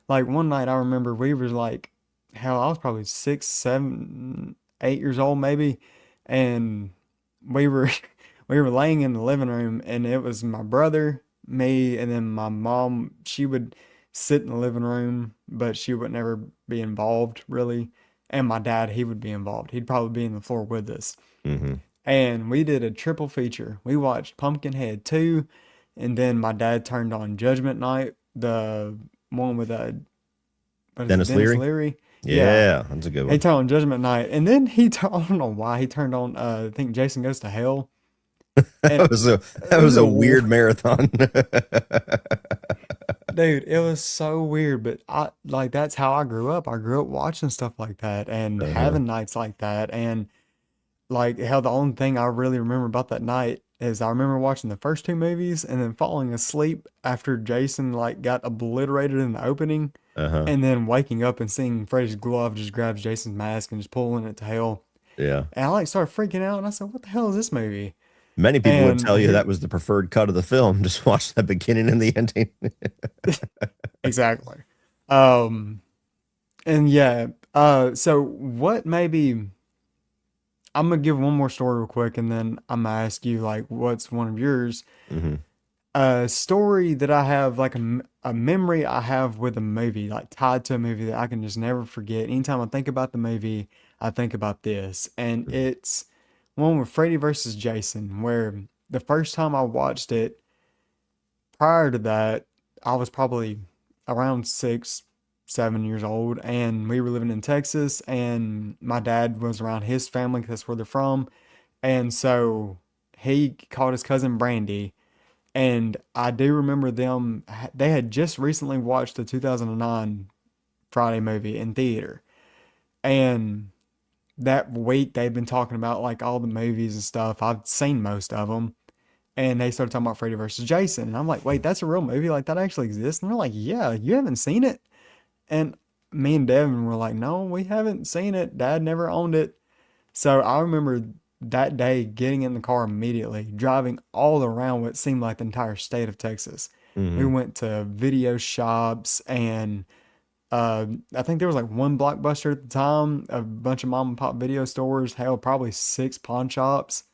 like one night I remember we were like, hell, I was probably 6, 7, 8 years old maybe, and we were we were laying in the living room, and it was my brother, me, and then my mom. She would sit in the living room, but she would never be involved really. And my dad, he would be involved. He'd probably be in the floor with us Mhm. and we did a triple feature. We watched Pumpkinhead 2, and then my dad turned on Judgment Night, the one with what is it, Dennis Dennis Leary? Leary? Yeah. Yeah, that's a good He one. turned on Judgment Night, and then I don't know why he turned on I think Jason Goes to Hell. And That was a it that was was a a weird marathon. dude, it was so weird, but I like that's how I grew up. I grew up watching stuff like that and Uh-huh. having nights like that and like hell, the only thing I really remember about that night is I remember watching the first two movies and then falling asleep after Jason like got obliterated in the opening, Uh-huh. and then waking up and seeing Freddy's glove just grabs Jason's mask and just pulling it to hell. Yeah. And I like started freaking out and I said, "What the hell is this movie?" Many people would And tell you here, that was the preferred cut of the film. Just watch the beginning and the ending. exactly. Um, and yeah. So what maybe I'm gonna give one more story real quick, and then I'm gonna ask you like, what's one of yours? Hmm. A story that I have, like a memory I have with a movie, like tied to a movie that I can just never forget. Anytime I think about the movie, I think about this. And it's one with Freddy versus Jason, where the first time I watched it, prior to that, I was probably around 6, 7 years old, and we were living in Texas, and my dad was around his family 'cause that's where they're from. And so he called his cousin Brandy and I do remember them, they had just recently watched the 2009 Friday movie in theater. And that week they've been talking about like all the movies and stuff. I've seen most of them. And they started talking about Freddy versus Jason. And I'm like, wait, that's a real movie? Like that actually exists? And they're like, yeah, you haven't seen it? And me and Devin were like, no, we haven't seen it. Dad never owned it. So I remember that day getting in the car immediately, driving all around what seemed like the entire state of Texas. We Hmm. went to video shops and I think there was like one Blockbuster at the time, a bunch of mom and pop video stores, hell, probably six pawn shops.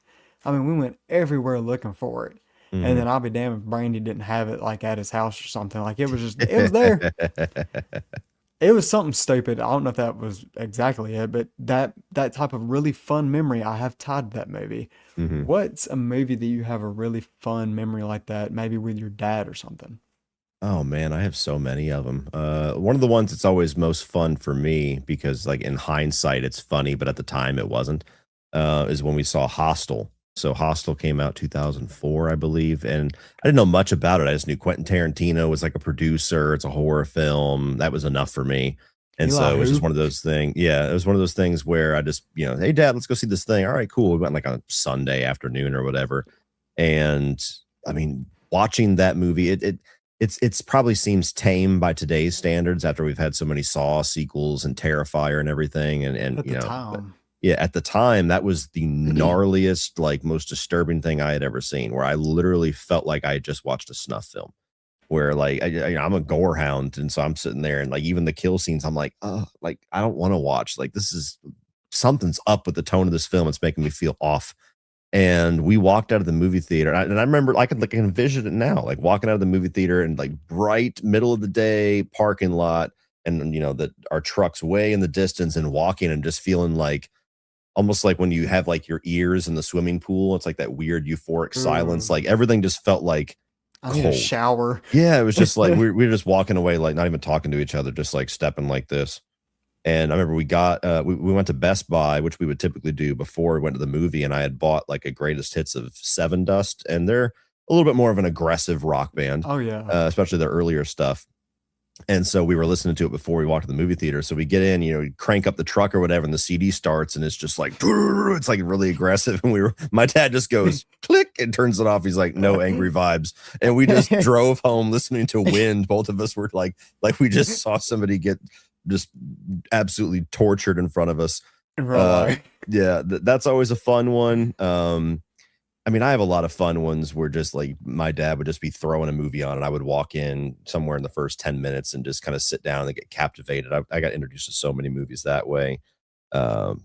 I mean, we went everywhere looking for it. And Hmm. then I'll be damned if Brandy didn't have it like at his house or something. Like it was just, it was there. It was something stupid. I don't know if that was exactly it, but that type of really fun memory I have tied to that movie. Hmm. What's a movie that you have a really fun memory like that, maybe with your dad or something? Oh man, I have so many of them. One of the ones that's always most fun for me because, like in hindsight, it's funny, but at the time it wasn't. Is when we saw Hostel. So Hostel came out 2004, I believe, and I didn't know much about it. I just knew Quentin Tarantino was like a producer. It's a horror film. That was enough for me. And Eli so it was just who? one of those things. Yeah, it was one of those things where I just, hey dad, let's go see this thing. All right, cool. We went like on a Sunday afternoon or whatever. And I mean, watching that movie, it's probably seems tame by today's standards after we've had so many Saw sequels and Terrifier and everything. And At the time. yeah, at the time that was the gnarliest, like most disturbing thing I had ever seen, where I literally felt like I had just watched a snuff film. Where like I'm a gore hound, and so I'm sitting there, and like even the kill scenes, I'm like, oh, like I don't want to watch. Like this is something's up with the tone of this film. It's making me feel off. And we walked out of the movie theater, and I remember I could like envision it now, like walking out of the movie theater and like bright middle of the day parking lot, and that our trucks way in the distance, and walking and just feeling like almost like when you have like your ears in the swimming pool, it's like that weird euphoric silence. Ooh, Like everything just felt like I need a cold. shower. Yeah, it was just like we were just walking away, like not even talking to each other, just like stepping like this. And I remember we went to Best Buy, which we would typically do before we went to the movie, and I had bought like a greatest hits of Seven Dust, and they're a little bit more of an aggressive rock band, Oh yeah. especially their earlier stuff. And so we were listening to it before we walked to the movie theater. So we get in, crank up the truck or whatever, and the CD starts, and it's just like it's like really aggressive. And my dad just goes click and turns it off. He's like, no angry vibes. And we just drove home listening to Wind. Both of us were like we just saw somebody get just absolutely tortured in front of us. In real Uh, life. yeah, that's always a fun one. I mean, I have a lot of fun ones where just like my dad would just be throwing a movie on, and I would walk in somewhere in the first 10 minutes and just kind of sit down and get captivated. I got introduced to so many movies that way.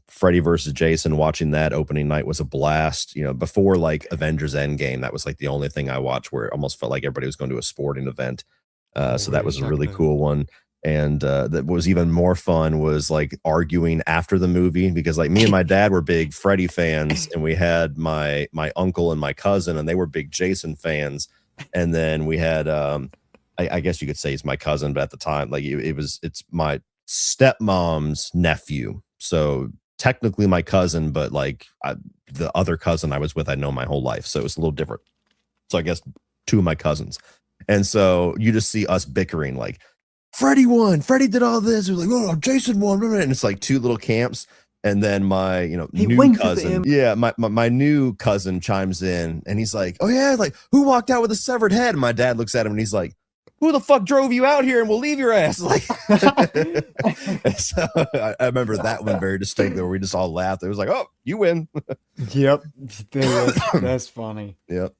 Freddy versus Jason, watching that opening night was a blast. Before like Avengers Endgame, that was like the only thing I watched where it almost felt like everybody was going to a sporting event. Oh, So that was wish a I could really do that. cool one. And that was even more fun was like arguing after the movie, because like me and my dad were big Freddy fans, and we had my uncle and my cousin, and they were big Jason fans. And then we had I guess you could say he's my cousin, but at the time like it's my stepmom's nephew, so technically my cousin, but like the other cousin I was with, I know my whole life, so it was a little different. So I guess two of my cousins. And so you just see us bickering like, Freddie won. Freddie did all this. It was like, oh, Jason won. And it's like two little camps. And then my, He new winked at the cousin, end. yeah, my new cousin chimes in, and he's like, oh yeah, like who walked out with a severed head? And my dad looks at him and he's like, who the fuck drove you out here and we'll leave your ass? Like, and so I remember that one very distinctly, where we just all laughed. It was like, oh, you win. Yep. Dude, that's funny. Yep.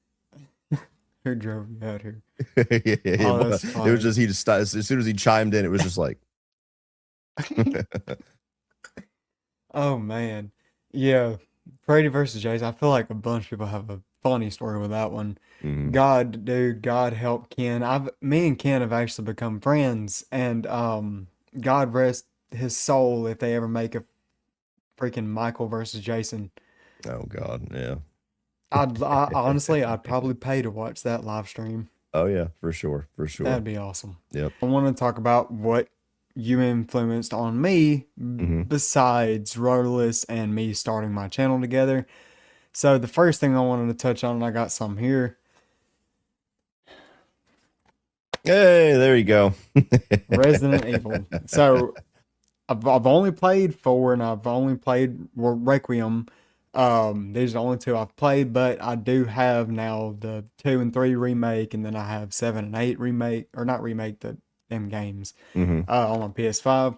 Who drove you out here? Yeah, Oh, that's it was funny. just, he just as soon as he chimed in, it was just like, Oh man. Yeah. Freddy versus Jason. I feel like a bunch of people have a funny story with that one. mhm. God, dude, God help Ken. Me and Ken have actually become friends, and God rest his soul if they ever make a freaking Michael versus Jason. Oh God, yeah. Honestly, I'd probably pay to watch that live stream. Oh yeah, for sure, for sure. That'd be awesome. Yep. I want to talk about what you influenced on me Hmm. besides Rudderless and me starting my channel together. So the first thing I wanted to touch on, and I got some here, Hey, there you go. Resident Evil. So I've only played four, and I've only played Requiem. These are the only two I've played, but I do have now the 2 and 3 remake, and then I have 7 and 8 remake, or not remake, the them games Mm-hmm. on my PS5.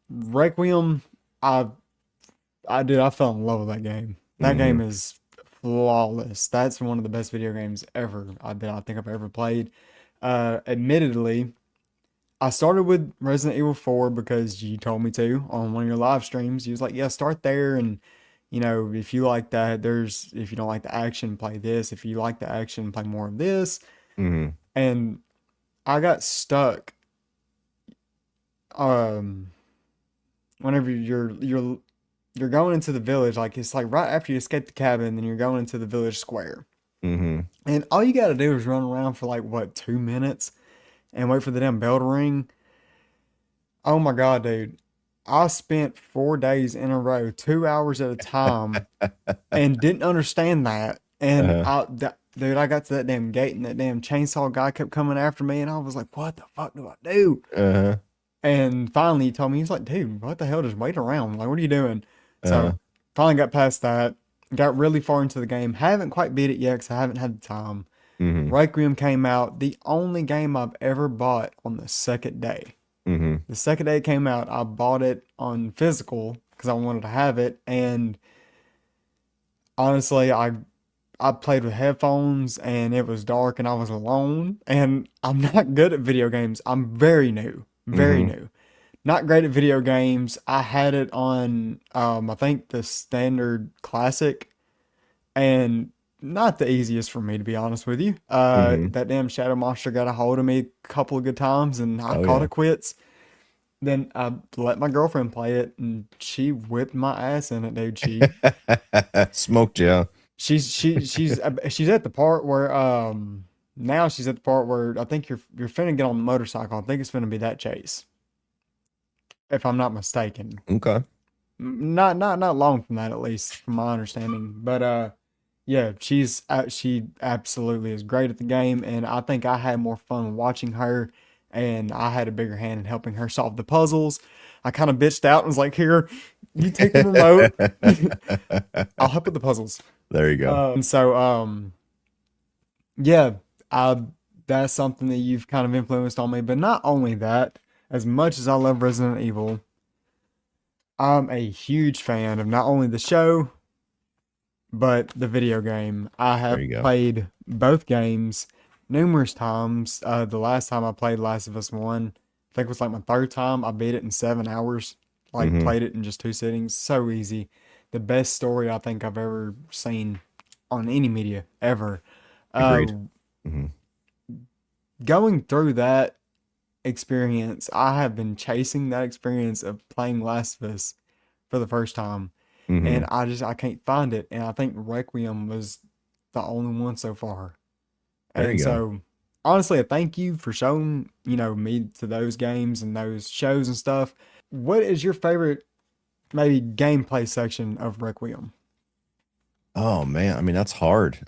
Requiem, I I fell in love with that game. That Mm-hmm. game is flawless. That's one of the best video games ever that I think I've ever played. Admittedly, I started with Resident Evil 4 because you told me to on one of your live streams. You was like, "Yeah, start there, and if you like that, if you don't like the action, play this. If you like the action, play more of this." Mm-hmm. And I got stuck. Um, Whenever you're going into the village, like it's like right after you escape the cabin, then you're going into the village square. Mm-hmm. And all you got to do is run around for like what, 2 minutes and wait for the damn bell to ring. Oh my God, dude. I spent 4 days in a row, 2 hours at a time, and didn't understand that. And Uh-huh. dude, I got to that damn gate and that damn chainsaw guy kept coming after me, and I was like, what the fuck do I do? Uh-huh. And finally he told me, he's like, dude, what the hell? Just wait around. Like, what are you doing? Uh-huh. So finally got past that, got really far into the game. Haven't quite beat it yet because I haven't had the time. Mm-hmm. Requiem came out, the only game I've ever bought on the second day. Mm-hmm. The second day it came out, I bought it on physical because I wanted to have it. And honestly, I played with headphones and it was dark and I was alone. And I'm not good at video games. I'm very new, very Mm-hmm. new. Not great at video games. I had it on, I think the standard classic, and not the easiest for me to be honest with you. Mm-hmm. That damn shadow monster got a hold of me a couple of good times, and I Oh called yeah. it quits. Then I let my girlfriend play it, and she whipped my ass in it, dude. Smoked you. She's at the part where now she's at the part where I think you're finna get on the motorcycle. I think it's finna be that chase, if I'm not mistaken. Okay. Not long from that, at least from my understanding. But yeah, she absolutely is great at the game, and I think I had more fun watching her, and I had a bigger hand in helping her solve the puzzles. I kind of bitched out and was like, "Here, you take the remote. I'll help with the puzzles." There you go. And so yeah, I that's something that you've kind of influenced on me. But not only that, as much as I love Resident Evil, I'm a huge fan of not only the show, but the video game. I There have you go. played both games numerous times. The last time I played Last of Us 1, I think it was like my third time. I beat it in 7 hours. Like, Mm-hmm. played it in just 2 sittings. So easy. The best story I think I've ever seen on any media ever. Uh, Agreed. Mm-hmm. Going through that experience, I have been chasing that experience of playing Last of Us for the first time, Mm-hmm. and I can't find it. And I think Requiem was the only one so far. There And you go. so, honestly, a thank you for showing me to those games and those shows and stuff. What is your favorite maybe gameplay section of Requiem? Oh man, I mean that's hard.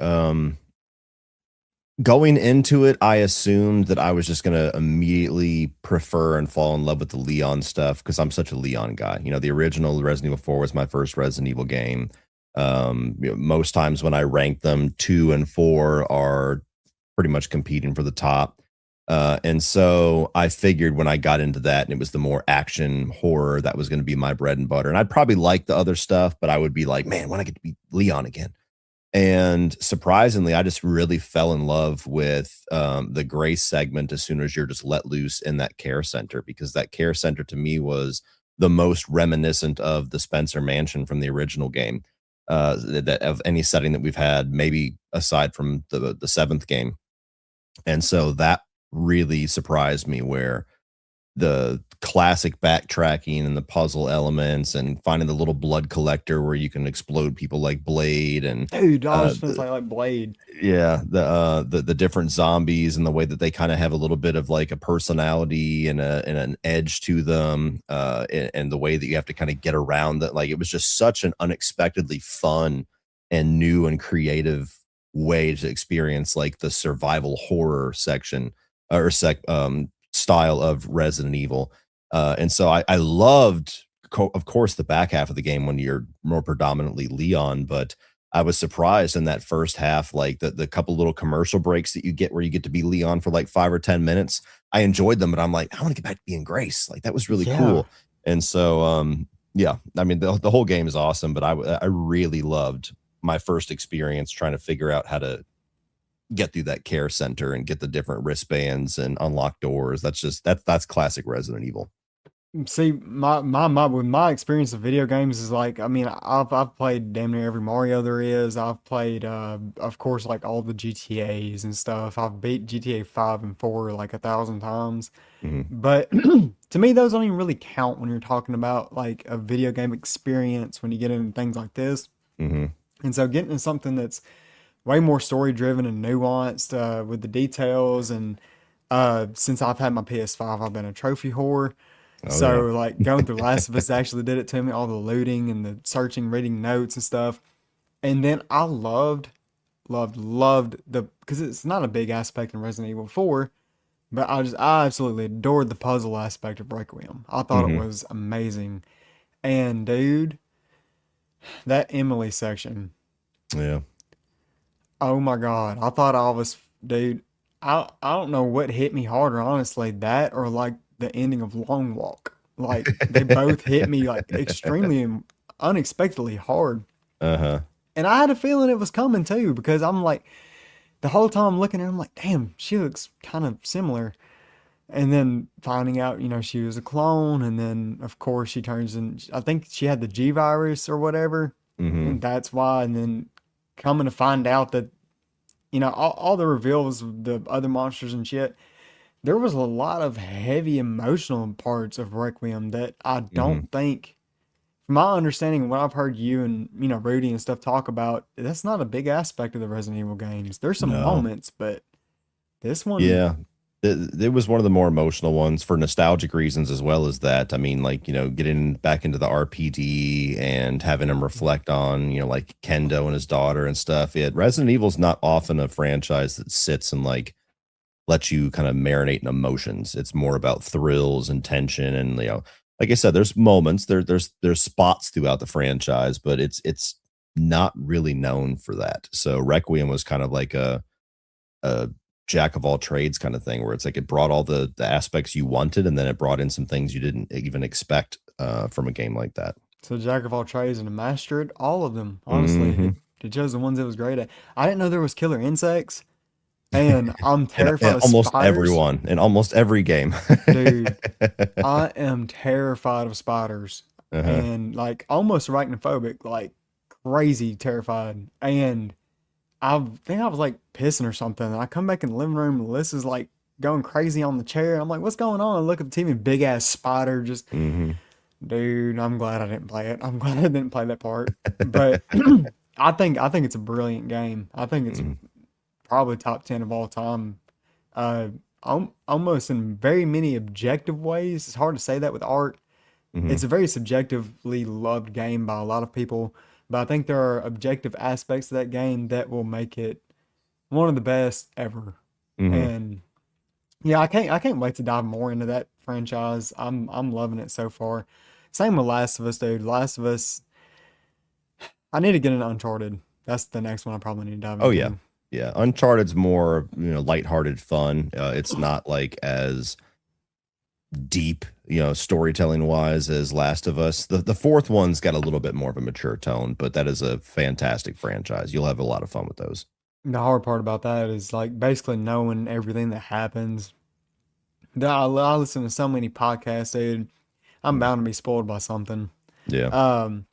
Going into it, I assumed that I was just gonna immediately prefer and fall in love with the Leon stuff because I'm such a Leon guy. The original Resident Evil 4 was my first Resident Evil game. Most times when I rank them, 2 and 4 are pretty much competing for the top. And so I figured when I got into that and it was the more action horror, that was going to be my bread and butter. And I'd probably like the other stuff, but I would be like, man, when I get to be Leon again. And surprisingly, I just really fell in love with the Grace segment as soon as you're just let loose in that care center, because that care center to me was the most reminiscent of the Spencer Mansion from the original game, that of any setting that we've had, maybe aside from the seventh game. And so that really surprised me, where the classic backtracking and the puzzle elements and finding the little blood collector where you can explode people like Blade, and Dude, I was just gonna the, say like Blade. yeah, the different zombies and the way that they kind of have a little bit of like a personality and an edge to them, and the way that you have to kind of get around that. Like, it was just such an unexpectedly fun and new and creative way to experience like the survival horror section or style of Resident Evil. And so I loved, of course, the back half of the game when you're more predominantly Leon, but I was surprised in that first half, like the couple little commercial breaks that you get where you get to be Leon for like 5 or 10 minutes. I enjoyed them, but I'm like, I want to get back to being Grace. Like that was really Yeah. cool. And so, yeah, I mean, the whole game is awesome, but I really loved my first experience trying to figure out how to get through that care center and get the different wristbands and unlock doors. That's classic Resident Evil. See, my with my experience of video games is like, I mean, I've played damn near every Mario there is. I've played, of course, like all the GTA's and stuff. I've beat GTA 5 and 4 like 1,000 times. Mhm, But to me, those don't even really count when you're talking about like a video game experience when you get into things like this. mhm, And so getting into something that's way more story driven and nuanced with the details. And since I've had my PS5, I've been a trophy whore. oh, So yeah. like going through Last of Us actually did it to me, all the looting and the searching, reading notes and stuff. And then I loved the because it's not a big aspect in Resident Evil 4, but I absolutely adored the puzzle aspect of Requiem. I thought it Mhm, was amazing. And dude, that Emily section, yeah. oh my God. I thought I was, dude, I don't know what hit me harder, honestly, that or like the ending of Long Walk. Like they both hit me like extremely and unexpectedly hard. Uh-huh. And I had a feeling it was coming too, because I'm like, the whole time I'm looking at her, I'm like, damn, she looks kind of similar. And then finding out, she was a clone. And then, of course, she turns in, I think she had the G virus or whatever. And Mhm, that's why. And then coming to find out that all the reveals of the other monsters and shit, there was a lot of heavy emotional parts of Requiem that I mhm. don't think, from my understanding, what I've heard you and, Rudy and stuff talk about, that's not a big aspect of the Resident Evil games. There's some No. moments, but this one, Yeah. It was one of the more emotional ones for nostalgic reasons as well as that. I mean, like, getting back into the RPD and having him reflect on, like Kendo and his daughter and stuff. Resident Evil's not often a franchise that sits and like lets you kind of marinate in emotions. It's more about thrills and tension and like I said, there's moments, there's spots throughout the franchise, but it's not really known for that. So Requiem was kind of like a jack of all trades kind of thing where it's like it brought all the aspects you wanted and then it brought in some things you didn't even expect from a game like that. so jack of all trades and a master at all of them. Honestly, Hmm. it chose the ones it was great at. I didn't know there was killer insects, and I'm And terrified of almost spiders. everyone in almost every game. Dude, I am terrified of spiders Uh-huh. and like almost arachnophobic, like crazy terrified. And I think I was like pissing or something. And I come back in the living room, and Melissa's like going crazy on the chair. I'm like, what's going on? I look at the TV, big ass spider. Just, Hmm. dude, I'm glad I didn't play it. I'm glad I didn't play that part. But I think it's a brilliant game. I think it's Hmm. probably top 10 of all time. Uh, almost in very many objective ways. It's hard to say that with art. Hmm. It's a very subjectively loved game by a lot of people, but I think there are objective aspects of that game that will make it one of the best ever. Hmm. And yeah, I can't wait to dive more into that franchise. I'm loving it so far. Same with Last of Us, dude. Last of Us, I need to get into Uncharted. That's the next one I probably need to dive Oh yeah. into. Yeah. Uncharted's more, lighthearted fun. It's not like as deep, storytelling wise as Last of Us. The fourth one's got a little bit more of a mature tone, but that is a fantastic franchise. You'll have a lot of fun with those. The hard part about that is like basically knowing everything that happens. I listen to so many podcasts, dude. I'm Mm. bound to be spoiled by something. Yeah. Um,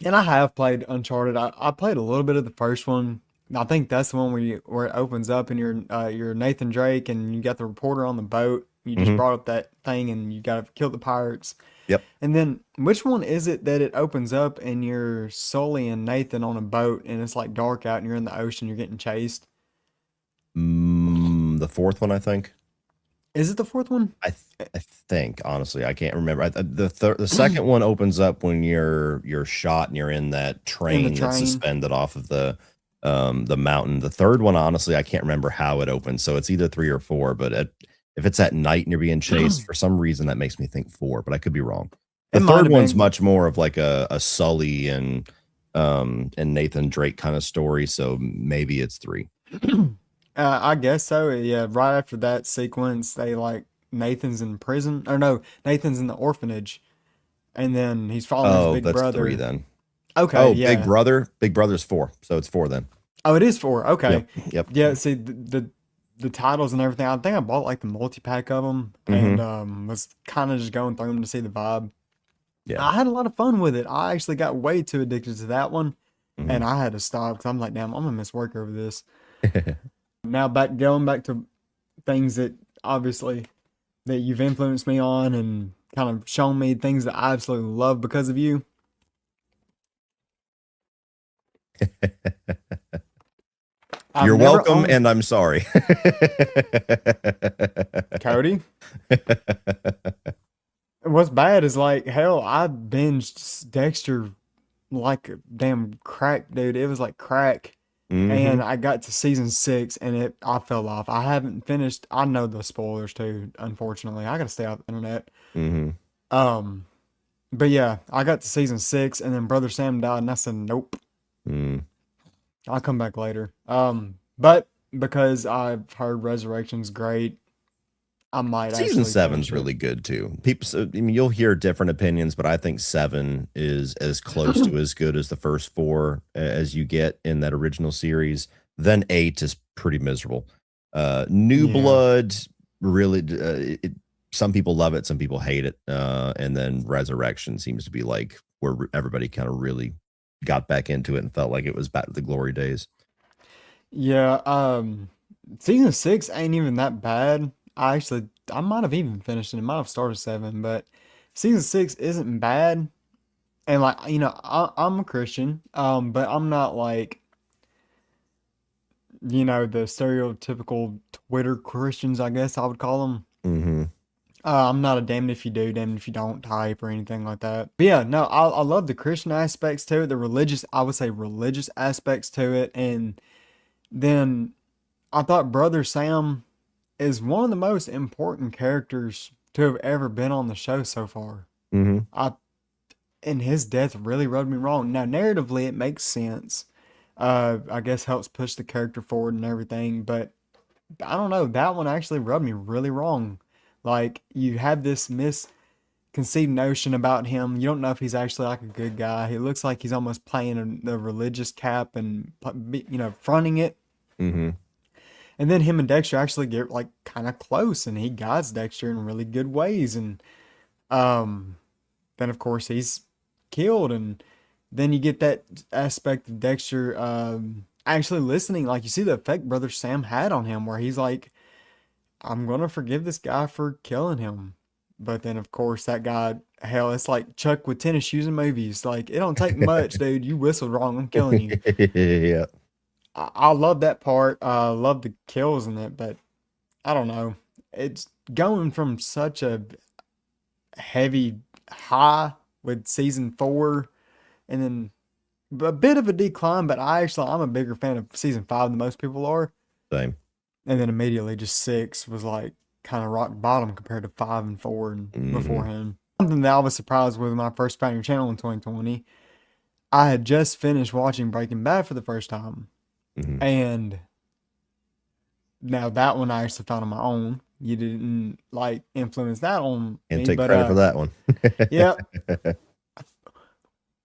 and I have played Uncharted. I played a little bit of the first one. I think that's the one where it opens up and you're Nathan Drake and you got the reporter on the boat. You just Hmm. brought up that thing and you got to kill the pirates. Yep. And then which one is it that it opens up and you're Sully and Nathan on a boat and it's like dark out and you're in the ocean, you're getting chased? The fourth one, I think. Is it the fourth one? I think honestly, I can't remember. The second one opens up when you're shot and you're in that In the train that's train. suspended off of the mountain. The third one, honestly, I can't remember how it opens. So it's either three or four. But if it's at night and you're being chased for some reason, that makes me think four. But I could be wrong. The It might third have one's been. much more of like a Sully and and Nathan Drake kind of story. So maybe it's 3. I guess so. Yeah, right after that sequence, they like Nathan's in prison, or no, Nathan's in the orphanage, and then he's following his Oh, big that's 3 brother. then. Okay, Oh, yeah. Big Brother's 4. So it's 4 then. Oh, it is 4. Okay. Yep. Yeah, see the titles and everything. I think I bought like the multi-pack of them and was kind of just going through them to see the vibe. Yeah. I had a lot of fun with it. I actually got way too addicted to that one, and Mhm. I had to stop because I'm like, damn, I'm gonna miss work over this. Now going back to things that obviously that you've influenced me on and kind of shown me things that I absolutely love because of you. I've You're never welcome, owned and I'm sorry. Cody. What's bad is like hell, I binged Dexter like a damn crack, dude. It was like crack. And Mhm. I got to season 6 and I fell off. I haven't finished. I know the spoilers too, unfortunately. I gotta stay off the internet. Mhm. Um, but yeah, I got to season 6 and then Brother Sam died and I said, nope, Mm. I'll come back later. But because I've heard Resurrection's great, I might Season actually finish 7's it. really good too. People, so, I mean, you'll hear different opinions, but I think 7 is as close to as good as the first 4 as you get in that original series. Then 8 is pretty miserable. New Yeah. Blood really, some people love it, some people hate it, and then Resurrection seems to be like where everybody kind of really got back into it and felt like it was back to the glory days. Yeah, season 6 ain't even that bad. I might have even finished it. I might have started 7, but season 6 isn't bad. And like, I'm a Christian, but I'm not like, the stereotypical Twitter Christians, I guess I would call them. Mm-hmm. I'm not a damned if you do, damned if you don't type or anything like that. But yeah, no, I love the Christian aspects to it, the religious, I would say religious aspects to it. And then I thought Brother Sam is one of the most important characters to have ever been on the show so far. Mm-hmm. I and his death really rubbed me wrong. Now, narratively, it makes sense. I guess helps push the character forward and everything, but I don't know. That one actually rubbed me really wrong. Like you have this misconceived notion about him. You don't know if he's actually like a good guy. He looks like he's almost playing the religious cap and fronting it. Mm-hmm. And then him and Dexter actually get like kind of close, and he guides Dexter in really good ways. And um, then of course he's killed, and then you get that aspect of Dexter actually listening. Like you see the effect Brother Sam had on him, where he's like, "I'm gonna forgive this guy for killing him." But then of course that guy, hell, it's like Chuck with tennis shoes in movies. Like it don't take much, dude. You whistled wrong, I'm killing you. Yeah. I love that part. Love the kills in it, but I don't know. It's going from such a heavy high with season 4 and then a bit of a decline, but I'm a bigger fan of season 5 than most people are. Same. And then immediately just 6 was like kind of rock bottom compared to 5 and 4 and Mm-hmm. beforehand. Something that I was surprised with when I first found your channel in 2020. I had just finished watching Breaking Bad for the first time. Mm-hmm. And now that one I actually found on my own. You didn't like influence that on And me, take but credit for that one. yeah,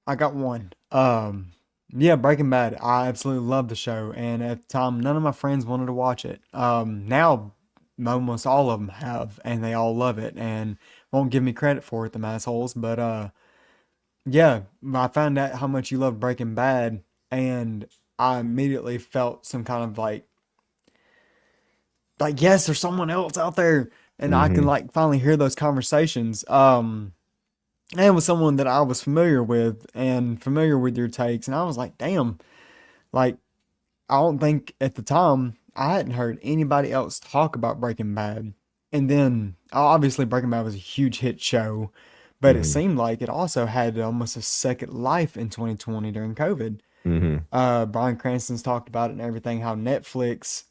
I got one. Yeah, Breaking Bad. I absolutely love the show, and at the time, none of my friends wanted to watch it. Now almost all of them have, and they all love it, and won't give me credit for it, them assholes. But yeah, I found out how much you love Breaking Bad, and I immediately felt some kind of like yes, there's someone else out there, and I can Mm-hmm. like finally hear those conversations. And with someone that I was familiar with and familiar with your takes, and I was like, damn, like I don't think at the time I hadn't heard anybody else talk about Breaking Bad. And then obviously Breaking Bad was a huge hit show, but it Mm-hmm. seemed like it also had almost a second life in 2020 during COVID. Mm-hmm. Bryan Cranston's talked about it and everything, how Netflix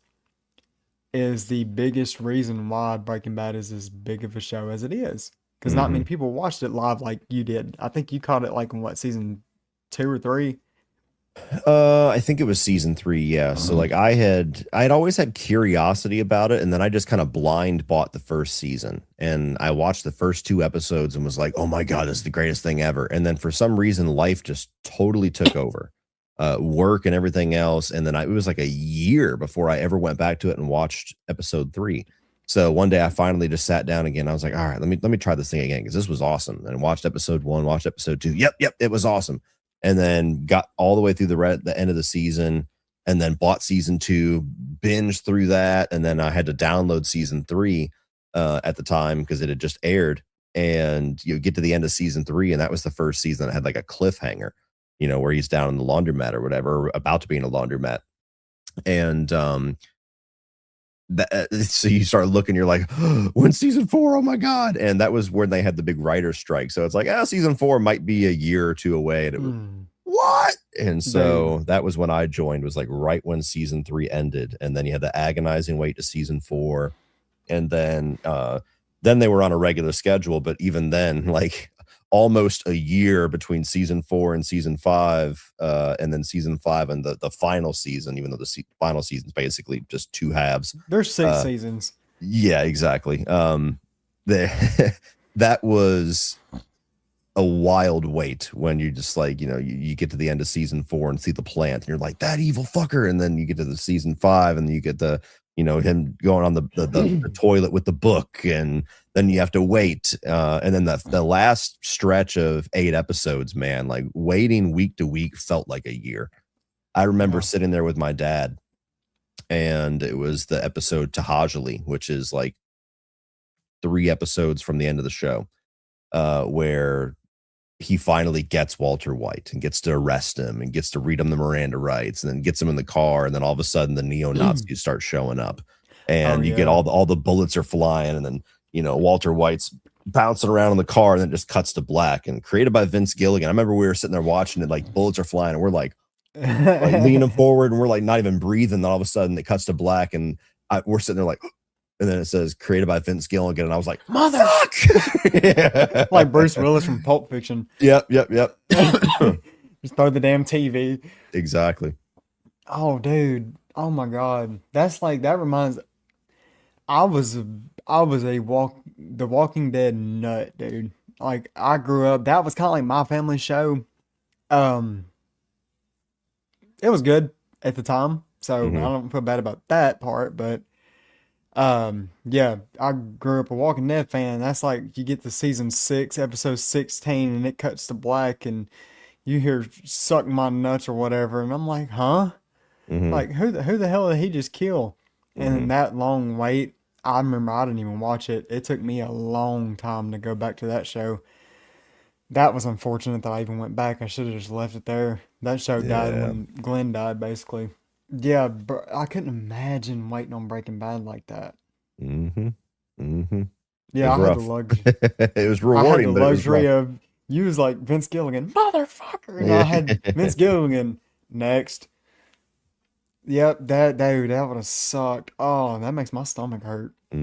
is the biggest reason why Breaking Bad is as big of a show as it is. Because not Mm-hmm. many people watched it live like you did. I think you caught it like in what, season 2 or 3? I think it was season 3, yeah. So like I'd always had curiosity about it, and then I just kind of blind bought the first season. And I watched the first 2 episodes and was like, "Oh my God, this is the greatest thing ever." And then for some reason, life just totally took over. Work and everything else. And then it was like a year before I ever went back to it and watched episode 3. So one day I finally just sat down again. I was like, all right, let me try this thing again because this was awesome. And watched episode 1, watched episode 2. Yep, it was awesome. And then got all the way through the end of the season, and then bought season 2, binged through that, and then I had to download season 3 at the time because it had just aired. And you get to the end of season 3, and that was the first season that had like a cliffhanger, where he's down in the laundromat or whatever, or about to be in a laundromat. And so you start looking, you're like, oh, when's season 4? Oh my God. And that was when they had the big writer strike. So it's like, season 4 might be a year or 2 away. And it was, what? And so that was when I joined, was like right when season 3 ended. And then you had the agonizing wait to season 4. And then they were on a regular schedule. But even then, like almost a year between season 4 and season 5, and then season 5 and the final season, even though the final season is basically just 2 halves. There's 6 seasons. Yeah, exactly. That was a wild wait when you just like, you get to the end of season 4 and see the plant and you're like, that evil fucker. And then you get to the season 5 and you get the, him going on the toilet with the book, and then you have to wait. And then the last stretch of 8 episodes, man, like waiting week to week felt like a year. I remember sitting there with my dad, and it was the episode Tahajali, which is like 3 episodes from the end of the show, where he finally gets Walter White and gets to arrest him and gets to read him the Miranda rights, and then gets him in the car. And then all of a sudden the neo-Nazis start showing up, and you get all the bullets are flying. And then, Walter White's bouncing around in the car, and then it just cuts to black, and created by Vince Gilligan. I remember we were sitting there watching it, like bullets are flying, and we're like leaning forward, and we're like not even breathing. And all of a sudden it cuts to black, and we're sitting there like, and then it says created by Vince Gilligan, and I was like, mother fuck! Yeah. Like Bruce Willis from Pulp Fiction. Yep. Just throw the damn TV. Exactly. Oh, dude. Oh my God. That's like, that reminds, I was the Walking Dead nut, dude. Like I grew up, that was kind of like my family show. It was good at the time, so I don't feel bad about that part, but yeah, I grew up a Walking Dead fan. That's like you get to season 6, episode 16, and it cuts to black, and you hear "suck my nuts" or whatever, and I'm like, huh? Like who the hell did he just kill? And in that long wait, I remember I didn't even watch it. It took me a long time to go back to that show. That was unfortunate that I even went back. I should have just left it there. That show died when Glenn died, basically. Yeah, I couldn't imagine waiting on Breaking Bad like that. Yeah, I had the luxury. It was rewarding. I had the luxury of, you was like Vince Gilligan, motherfucker, and I had Vince Gilligan next. Yep, that dude, that would have sucked. Oh, that makes my stomach hurt. I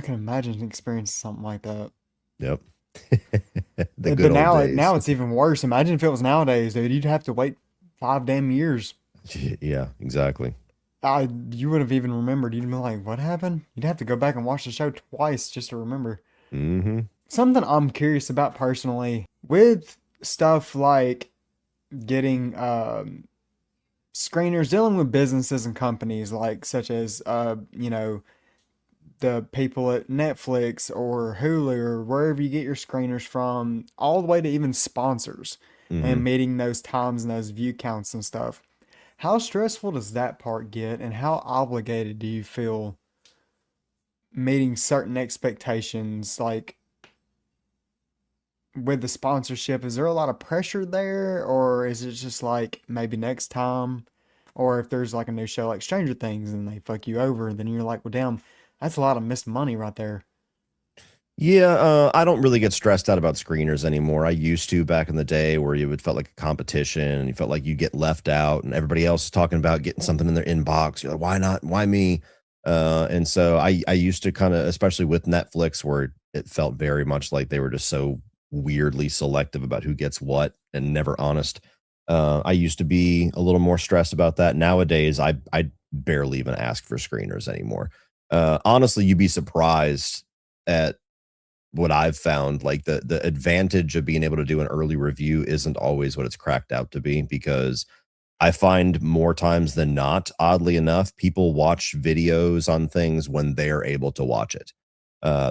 can imagine experiencing something like that. Yep. But now it's even worse. Imagine if it was nowadays, dude. You'd have to wait 5 damn years. Yeah, exactly. You would have even remembered. You'd be like, what happened? You'd have to go back and watch the show twice just to remember. Something I'm curious about personally, with stuff like getting screeners, dealing with businesses and companies like such as the people at Netflix or Hulu or wherever you get your screeners from, all the way to even sponsors and meeting those times and those view counts and stuff. How stressful does that part get, and how obligated do you feel meeting certain expectations? Like with the sponsorship, is there a lot of pressure there, or is it just like maybe next time? Or if there's like a new show like Stranger Things and they fuck you over, then you're like, well, damn, that's a lot of missed money right there. Yeah, I don't really get stressed out about screeners anymore. I used to back in the day, where you would felt like a competition, and you felt like you get left out, and everybody else is talking about getting something in their inbox. You're like, why not? Why me? And so I used to kind of, especially with Netflix, where it felt very much like they were just so weirdly selective about who gets what and never honest. I used to be a little more stressed about that. Nowadays, I barely even ask for screeners anymore. Honestly, you'd be surprised at what I've found. Like the advantage of being able to do an early review isn't always what it's cracked out to be, because I find more times than not, oddly enough, people watch videos on things when they're able to watch it.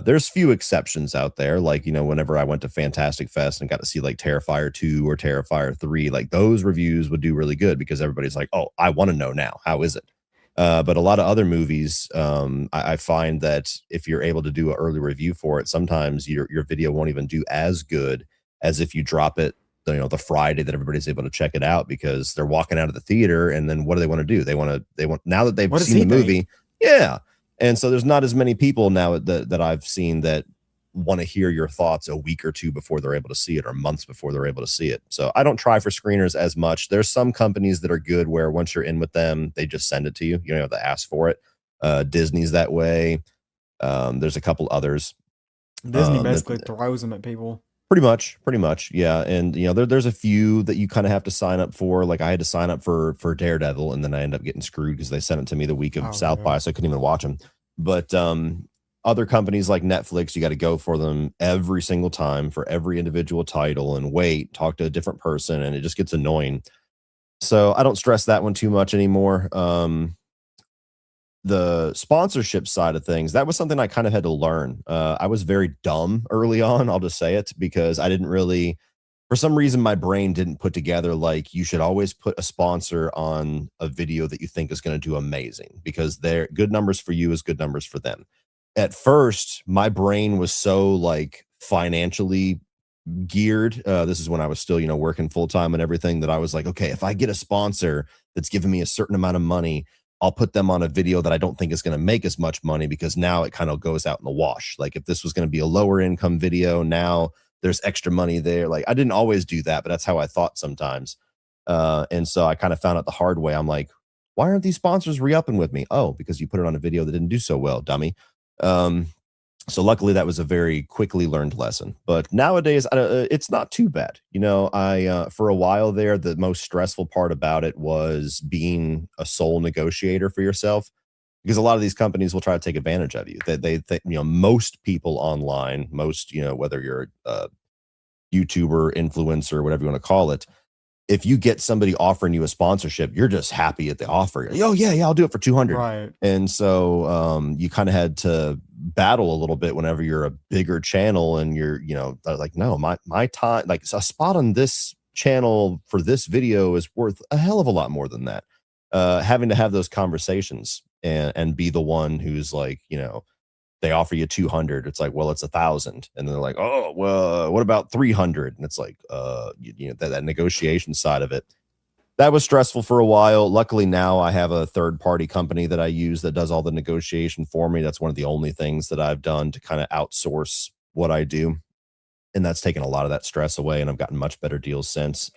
There's few exceptions out there, like, whenever I went to Fantastic Fest and got to see like Terrifier 2 or Terrifier 3, like those reviews would do really good because everybody's like, oh, I want to know now. How is it? But a lot of other movies, I find that if you're able to do an early review for it, sometimes your video won't even do as good as if you drop it, the Friday that everybody's able to check it out, because they're walking out of the theater, and then what do they want to do? They want now that they've What does seen he the think? movie, yeah. And so there's not as many people now that I've seen that want to hear your thoughts a week or two before they're able to see it, or months before they're able to see it. So I don't try for screeners as much. There's some companies that are good where once you're in with them, they just send it to you. You don't have to ask for it. Disney's that way. There's a couple others. Disney That basically throws them at people. pretty much, yeah. And there's a few that you kind of have to sign up for. Like I had to sign up for Daredevil, and then I ended up getting screwed because they sent it to me the week of Oh, South yeah. by, so I couldn't even watch them. But other companies like Netflix, you got to go for them every single time for every individual title and wait, talk to a different person, and it just gets annoying. So I don't stress that one too much anymore. The sponsorship side of things, that was something I kind of had to learn. I was very dumb early on, I'll just say it, because I didn't really, for some reason, my brain didn't put together like you should always put a sponsor on a video that you think is going to do amazing, because they're good numbers for you is good numbers for them. At first, my brain was so like financially geared. This is when I was still, working full time and everything, that I was like, okay, if I get a sponsor that's giving me a certain amount of money, I'll put them on a video that I don't think is going to make as much money, because now it kind of goes out in the wash. Like if this was going to be a lower income video, now there's extra money there. Like I didn't always do that, but that's how I thought sometimes. And so I kind of found out the hard way. I'm like, why aren't these sponsors re-upping with me? Oh, because you put it on a video that didn't do so well, dummy. Um, so luckily that was a very quickly learned lesson. But nowadays it's not too bad. I for a while there, the most stressful part about it was being a sole negotiator for yourself, because a lot of these companies will try to take advantage of you. They think, most people online, most, whether you're a YouTuber, influencer, whatever you want to call it, if you get somebody offering you a sponsorship, you're just happy at the offer. You're like, oh yeah, I'll do it for 200. Right. And so you kind of had to battle a little bit whenever you're a bigger channel, and you're, like, no, my time, like a spot on this channel for this video is worth a hell of a lot more than that. Having to have those conversations and be the one who's like, they offer you 200. It's like, well, it's 1,000. And they're like, oh, well, what about 300? And it's like, that negotiation side of it. That was stressful for a while. Luckily now I have a third party company that I use that does all the negotiation for me. That's one of the only things that I've done to kind of outsource what I do. And that's taken a lot of that stress away, and I've gotten much better deals since.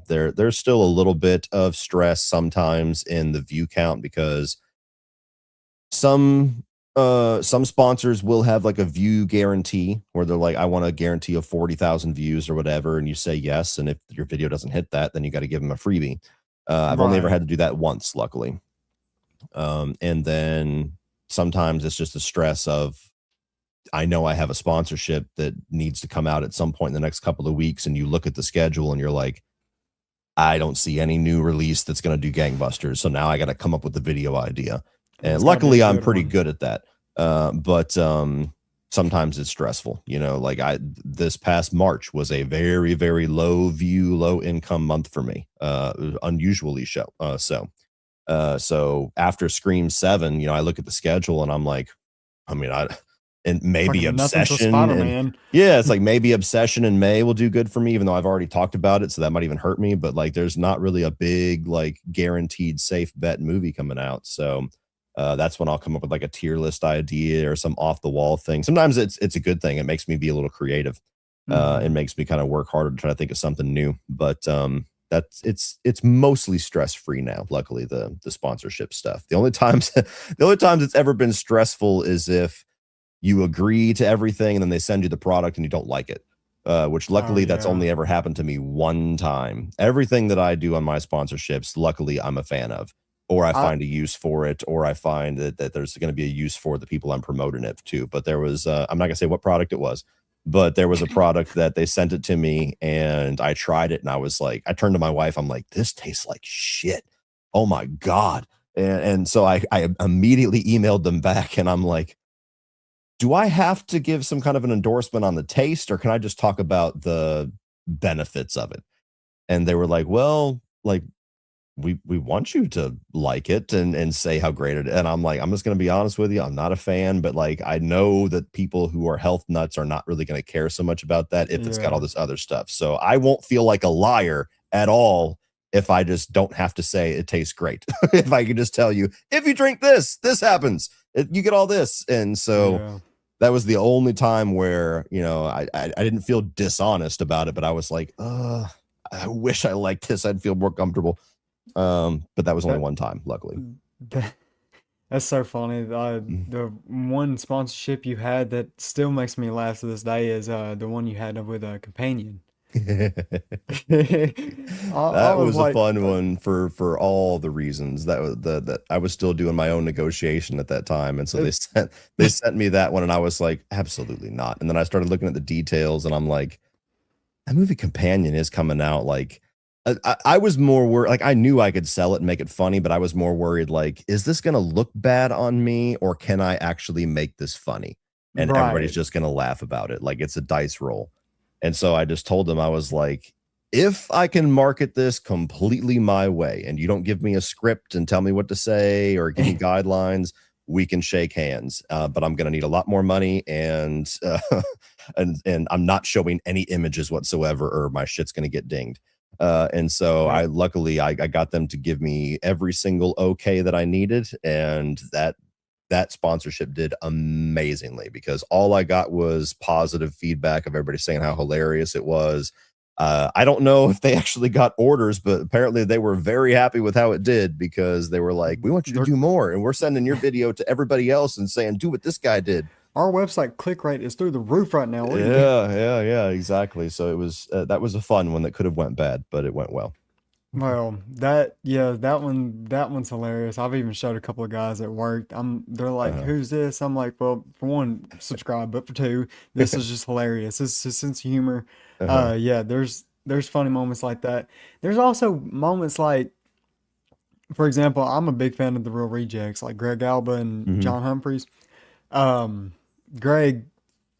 There's still a little bit of stress sometimes in the view count, because some sponsors will have like a view guarantee where they're like, I want a guarantee of 40,000 views or whatever, and you say yes, and if your video doesn't hit that, then you got to give them a freebie. I've only ever Right. had to do that once, luckily. And then sometimes it's just the stress of, I know I have a sponsorship that needs to come out at some point in the next couple of weeks, and you look at the schedule and you're like, I don't see any new release that's going to do gangbusters, so now I got to come up with the video idea. And It's gotta be a luckily I'm good pretty one. good at that. But sometimes it's stressful, like this past March was a very, very low view, low income month for me. Unusually so after Scream 7, I look at the schedule and I'm like, and maybe Fucking nothing till Obsession, and Spider-Man. yeah, it's like maybe Obsession in May will do good for me, even though I've already talked about it, so that might even hurt me. But like, there's not really a big, like, guaranteed safe bet movie coming out. So that's when I'll come up with like a tier list idea or some off the wall thing. Sometimes it's a good thing. It makes me be a little creative. It Mhm. makes me kind of work harder to try to think of something new. But it's mostly stress free now. Luckily, the sponsorship stuff. The only times it's ever been stressful is if you agree to everything and then they send you the product and you don't like it. which Oh luckily that's yeah. only ever happened to me one time. Everything that I do on my sponsorships, luckily I'm a fan of, or I I find a use for it, or I find that there's going to be a use for the people I'm promoting it to. But there was, I'm not gonna say what product it was, but there was a product that they sent it to me and I tried it and I was like, I turned to my wife, I'm like, this tastes like shit. Oh my God. And so I immediately emailed them back and I'm like, do I have to give some kind of an endorsement on the taste or can I just talk about the benefits of it? And they were like, well, like we want you to like it and say how great it is. And I'm like, I'm just gonna be honest with you, I'm not a fan, but like I know that people who are health nuts are not really gonna care so much about that if it's got all yeah. this other stuff. So I won't feel like a liar at all if I just don't have to say it tastes great. If I can just tell you, if you drink this, this happens. You get all this. And so Yeah. that was the only time where, you know, I didn't feel dishonest about it, but I was like, I wish I liked this. I'd feel more comfortable. But that was only That, one time, luckily. that that's so funny. Mm. The one sponsorship you had that still makes me laugh to this day is the one you had with a companion. I That was was a like, fun one for all the reasons. That was that I was still doing my own negotiation at that time, and so uh, they sent me that one, and I was like, absolutely not. And then I started looking at the details, and I'm like, that movie Companion is coming out. Like, I was more worried. Like, I knew I could sell it and make it funny, but I was more worried. Like, is this going to look bad on me, or can I actually make this funny? And everybody's right. just going to laugh about it. Like, it's a dice roll. And so I just told them, I was like, if I can market this completely my way, and you don't give me a script and tell me what to say or give me guidelines, we can shake hands. But I'm going to need a lot more money, and and I'm not showing any images whatsoever, or my shit's going to get dinged. And so That I got them to give me every single okay that I needed, and that sponsorship did amazingly because all I got was positive feedback of everybody saying how hilarious it was. I don't know if they actually got orders, but apparently they were very happy with how it did because they were like, "We want you to they're do more, and we're sending your video to everybody else and saying, do what this guy did." our website click rate is through the roof right now. What are you doing? Yeah, exactly. So it was that was a fun one that could have went bad, but it went well. Well, that one's hilarious. I've even showed a couple of guys at work. They're like, Uh-huh. "Who's this?" I'm like, "Well, for one, subscribe, but for two, this is just hilarious. This is his sense of humor." Uh-huh. Yeah, there's funny moments like that. There's also moments like, for example, I'm a big fan of the Real Rejects, like Greg Alba and Hmm. John Humphreys. Um, Greg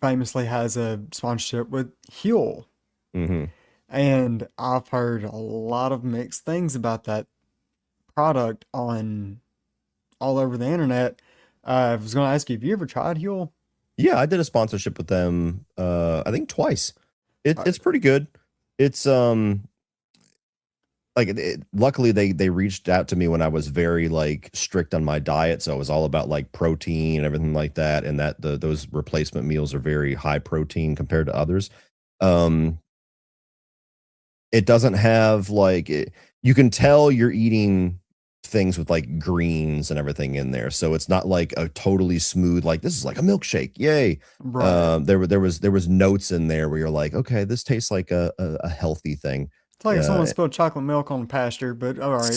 famously has a sponsorship with Huel. Hmm. And I've heard a lot of mixed things about that product on all over the internet. I was going to ask you, have you ever tried Huel? Yeah, I did a sponsorship with them I think twice. Uh, It's pretty good. It's like luckily they reached out to me when I was very like strict on my diet, so it was all about like protein and everything like that, and that those replacement meals are very high protein compared to others. Um it doesn't have like you can tell you're eating things with like greens and everything in there, so it's not like a totally smooth like this is like a milkshake, yay. right. There was notes in there where you're like, okay, this tastes like a healthy thing. It's like if uh someone spilled chocolate milk on a pasture, but all right.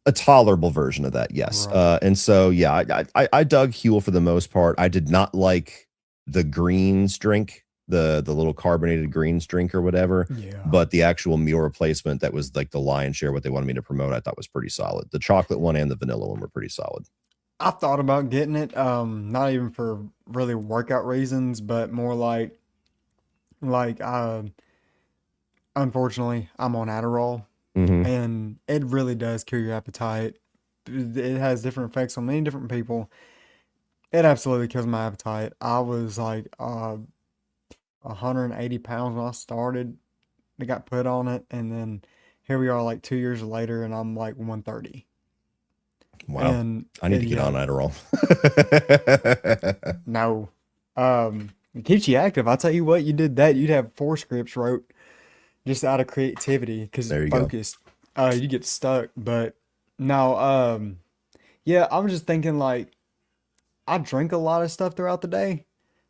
a tolerable version of that, yes. Right. And so yeah, I dug Huel for the most part. I did not like the greens drink, the little carbonated greens drink or whatever, Yeah. but the actual meal replacement that was like the lion's share what they wanted me to promote, I thought was pretty solid. The chocolate one and the vanilla one were pretty solid. I thought about getting it, not even for really workout reasons, but more like unfortunately, I'm on Adderall, Hmm. and it really does kill your appetite. It has different effects on many different people. It absolutely kills my appetite. I was like 180 pounds when I started. They got put on it, and then here we are like 2 years later, and I'm like 130. Wow, And I need to get yeah, on Adderall. no, it keeps you active. I tell you what, you did that, you'd have 4 scripts wrote just out of creativity because There you go. focused. You get stuck, but no, yeah, I was just thinking like I drink a lot of stuff throughout the day.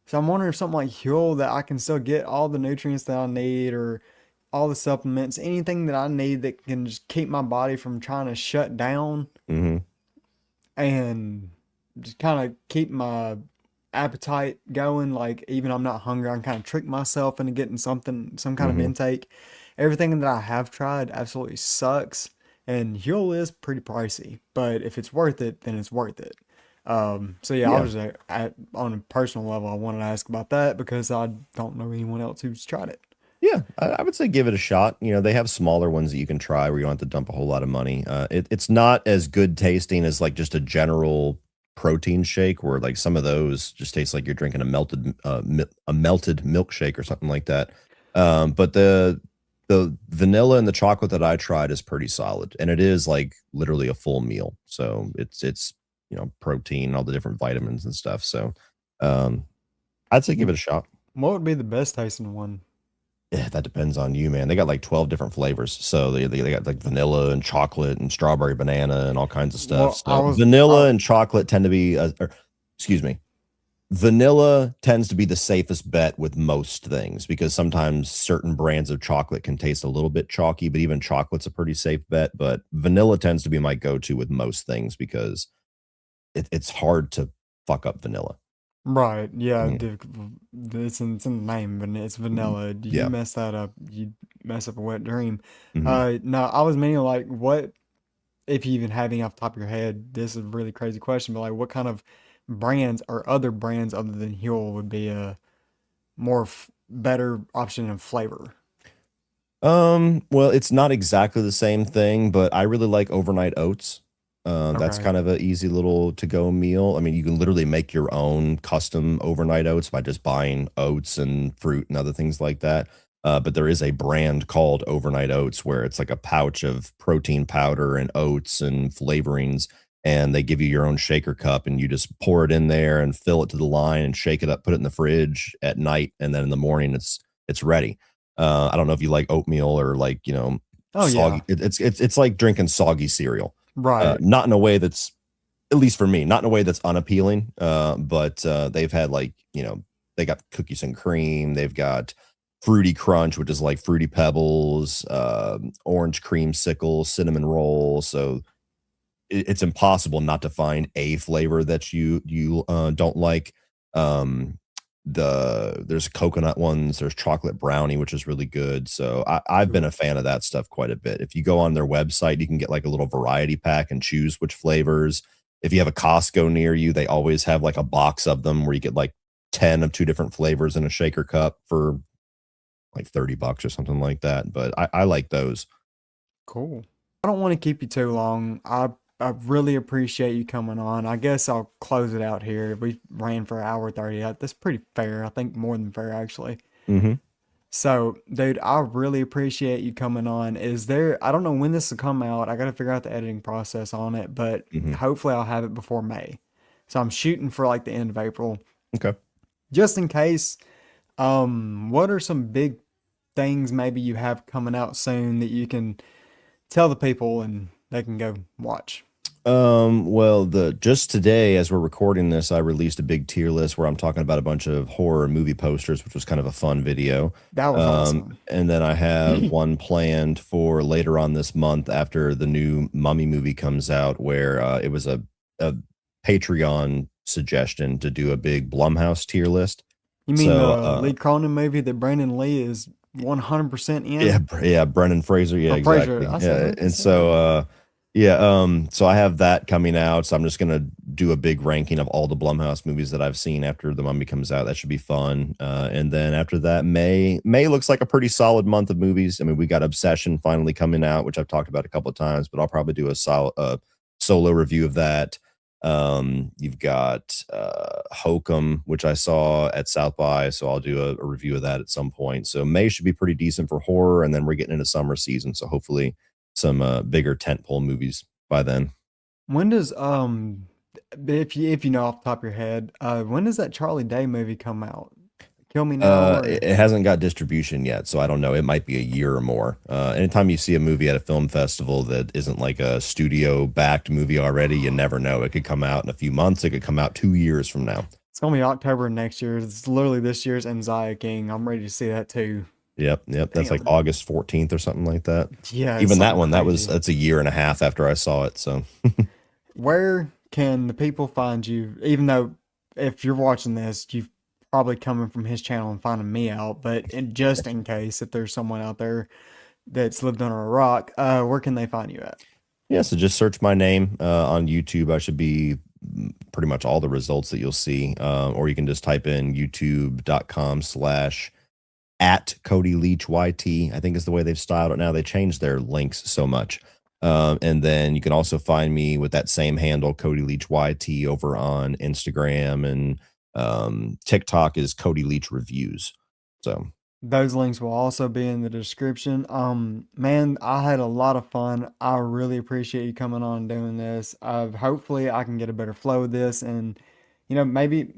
So I'm wondering if something like Huel that I can still get all the nutrients that I need or all the supplements, anything that I need that can just keep my body from trying to shut down Hmm. and just kind of keep my appetite going. Like even I'm not hungry, I can kind of trick myself into getting something, some kind of Hmm. intake. Everything that I have tried absolutely sucks, and Huel is pretty pricey, but if it's worth it, then it's worth it. So yeah, I Yeah. was on a personal level, I wanted to ask about that because I don't know anyone else who's tried it. Yeah, I would say give it a shot. You know, they have smaller ones that you can try where you don't have to dump a whole lot of money. It's not as good tasting as like just a general protein shake, where like some of those just taste like you're drinking a melted milkshake or something like that. But the vanilla and the chocolate that I tried is pretty solid, and it is like literally a full meal. So it's you know protein, all the different vitamins and stuff. So um, I'd say give it a shot. What would be the best tasting one? Yeah, that depends on you, man. They got like 12 different flavors. So they got like vanilla and chocolate and strawberry banana and all kinds of stuff. Well, I So was, vanilla and chocolate tend to be, or excuse me, vanilla tends to be the safest bet with most things because sometimes certain brands of chocolate can taste a little bit chalky, but even chocolate's a pretty safe bet. But vanilla tends to be my go-to with most things because it's hard to fuck up vanilla. right, yeah, Mhm. it's in the name, but it's vanilla. Do you Yeah. mess that up? You mess up a wet dream. Hmm. No, I was meaning like what if you even have any off the top of your head, this is a really crazy question, but like what kind of brands or other brands other than Huel would be a more better option in flavor? Well, it's not exactly the same thing, but I really like overnight oats. That's Okay. kind of an easy little to-go meal. I mean, you can literally make your own custom overnight oats by just buying oats and fruit and other things like that. But there is a brand called Overnight Oats where it's like a pouch of protein powder and oats and flavorings, and they give you your own shaker cup, and you just pour it in there and fill it to the line and shake it up, put it in the fridge at night, and then in the morning it's ready. I don't know if you like oatmeal or like, you know, Oh yeah. soggy. It's like drinking soggy cereal. Right. Not in a way that's, at least for me, not in a way that's unappealing. But they've had like, you know, they got cookies and cream. They've got fruity crunch, which is like fruity pebbles, orange creamsicle, cinnamon roll. So it's impossible not to find a flavor that you don't like. Um, there's coconut ones, there's chocolate brownie, which is really good. So I've been Cool. a fan of that stuff quite a bit. If you go on their website, you can get like a little variety pack and choose which flavors. If you have a Costco near you, they always have like a box of them where you get like 10 of two different flavors in a shaker cup for like $30 or something like that. But I like those. Cool. I don't want to keep you too long. I really appreciate you coming on. I guess I'll close it out here. We ran for an hour 30. That's pretty fair. I think more than fair actually. Hmm. So, dude, I really appreciate you coming on. Is there, I don't know when this will come out. I got to figure out the editing process on it, but Hmm. hopefully I'll have it before May. So I'm shooting for like the end of April. Okay. Just in case, what are some big things maybe you have coming out soon that you can tell the people and they can go watch? Well, the just today, as we're recording this, I released a big tier list where I'm talking about a bunch of horror movie posters, which was kind of a fun video. That was awesome. And then I have one planned for later on this month after the new Mummy movie comes out, where it was a Patreon suggestion to do a big Blumhouse tier list. You mean So, the Lee Cronin movie that Brandon Lee is 100% yeah, in? yeah, Brendan Fraser, yeah, Or Fraser. exactly. I said, Yeah, what and is that? so yeah, so I have that coming out. So I'm just gonna do a big ranking of all the Blumhouse movies that I've seen after The Mummy comes out. That should be fun. And then after that, May looks like a pretty solid month of movies. I mean, we got Obsession finally coming out, which I've talked about a couple of times, but I'll probably do a solo review of that. You've got Hokum, which I saw at South by, so I'll do a review of that at some point. So May should be pretty decent for horror, and then we're getting into summer season, so hopefully some bigger tentpole movies by then. When does, if you know off the top of your head, when does that Charlie Day movie come out? Kill Me Now It or? it hasn't got distribution yet, so I don't know. It might be a year or more. Anytime you see a movie at a film festival that isn't like a studio backed movie already, you never know. It could come out in a few months. It could come out 2 years from now. It's gonna be October next year. It's literally this year's Anxiety King. I'm ready to see that too. Yep. That's like Damn. August 14th or something like that. Yeah, it's Even that something one, crazy. that's a year and a half after I saw it. So Where can the people find you? Even though if you're watching this, you've probably coming from his channel and finding me out, but just in case if there's someone out there that's lived under a rock, where can they find you at? yeah, so just search my name on YouTube. I should be pretty much all the results that you'll see. Or you can just type in youtube.com/ at Cody Leach YT, I think is the way they've styled it now. They changed their links so much. And then you can also find me with that same handle, Cody Leach YT, over on Instagram, and TikTok is Cody Leach Reviews. So Those links will also be in the description. Man, I had a lot of fun. I really appreciate you coming on and doing this. Hopefully I can get a better flow with this, and maybe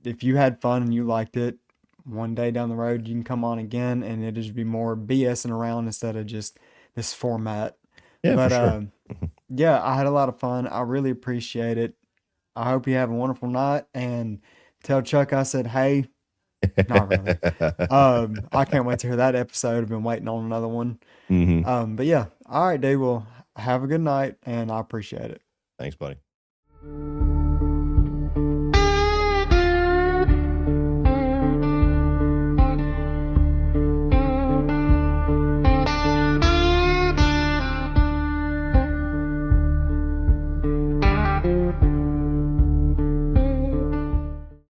if you had fun and you liked it, one day down the road you can come on again and it'll just be more BSing around instead of just this format. yeah, for But sure. yeah, I had a lot of fun. I really appreciate it. I hope you have a wonderful night, and tell Chuck I said, hey, not really. I can't wait to hear that episode. I've been waiting on another one. hmm But yeah, all right, dude. Well, have a good night, and I appreciate it. Thanks, buddy.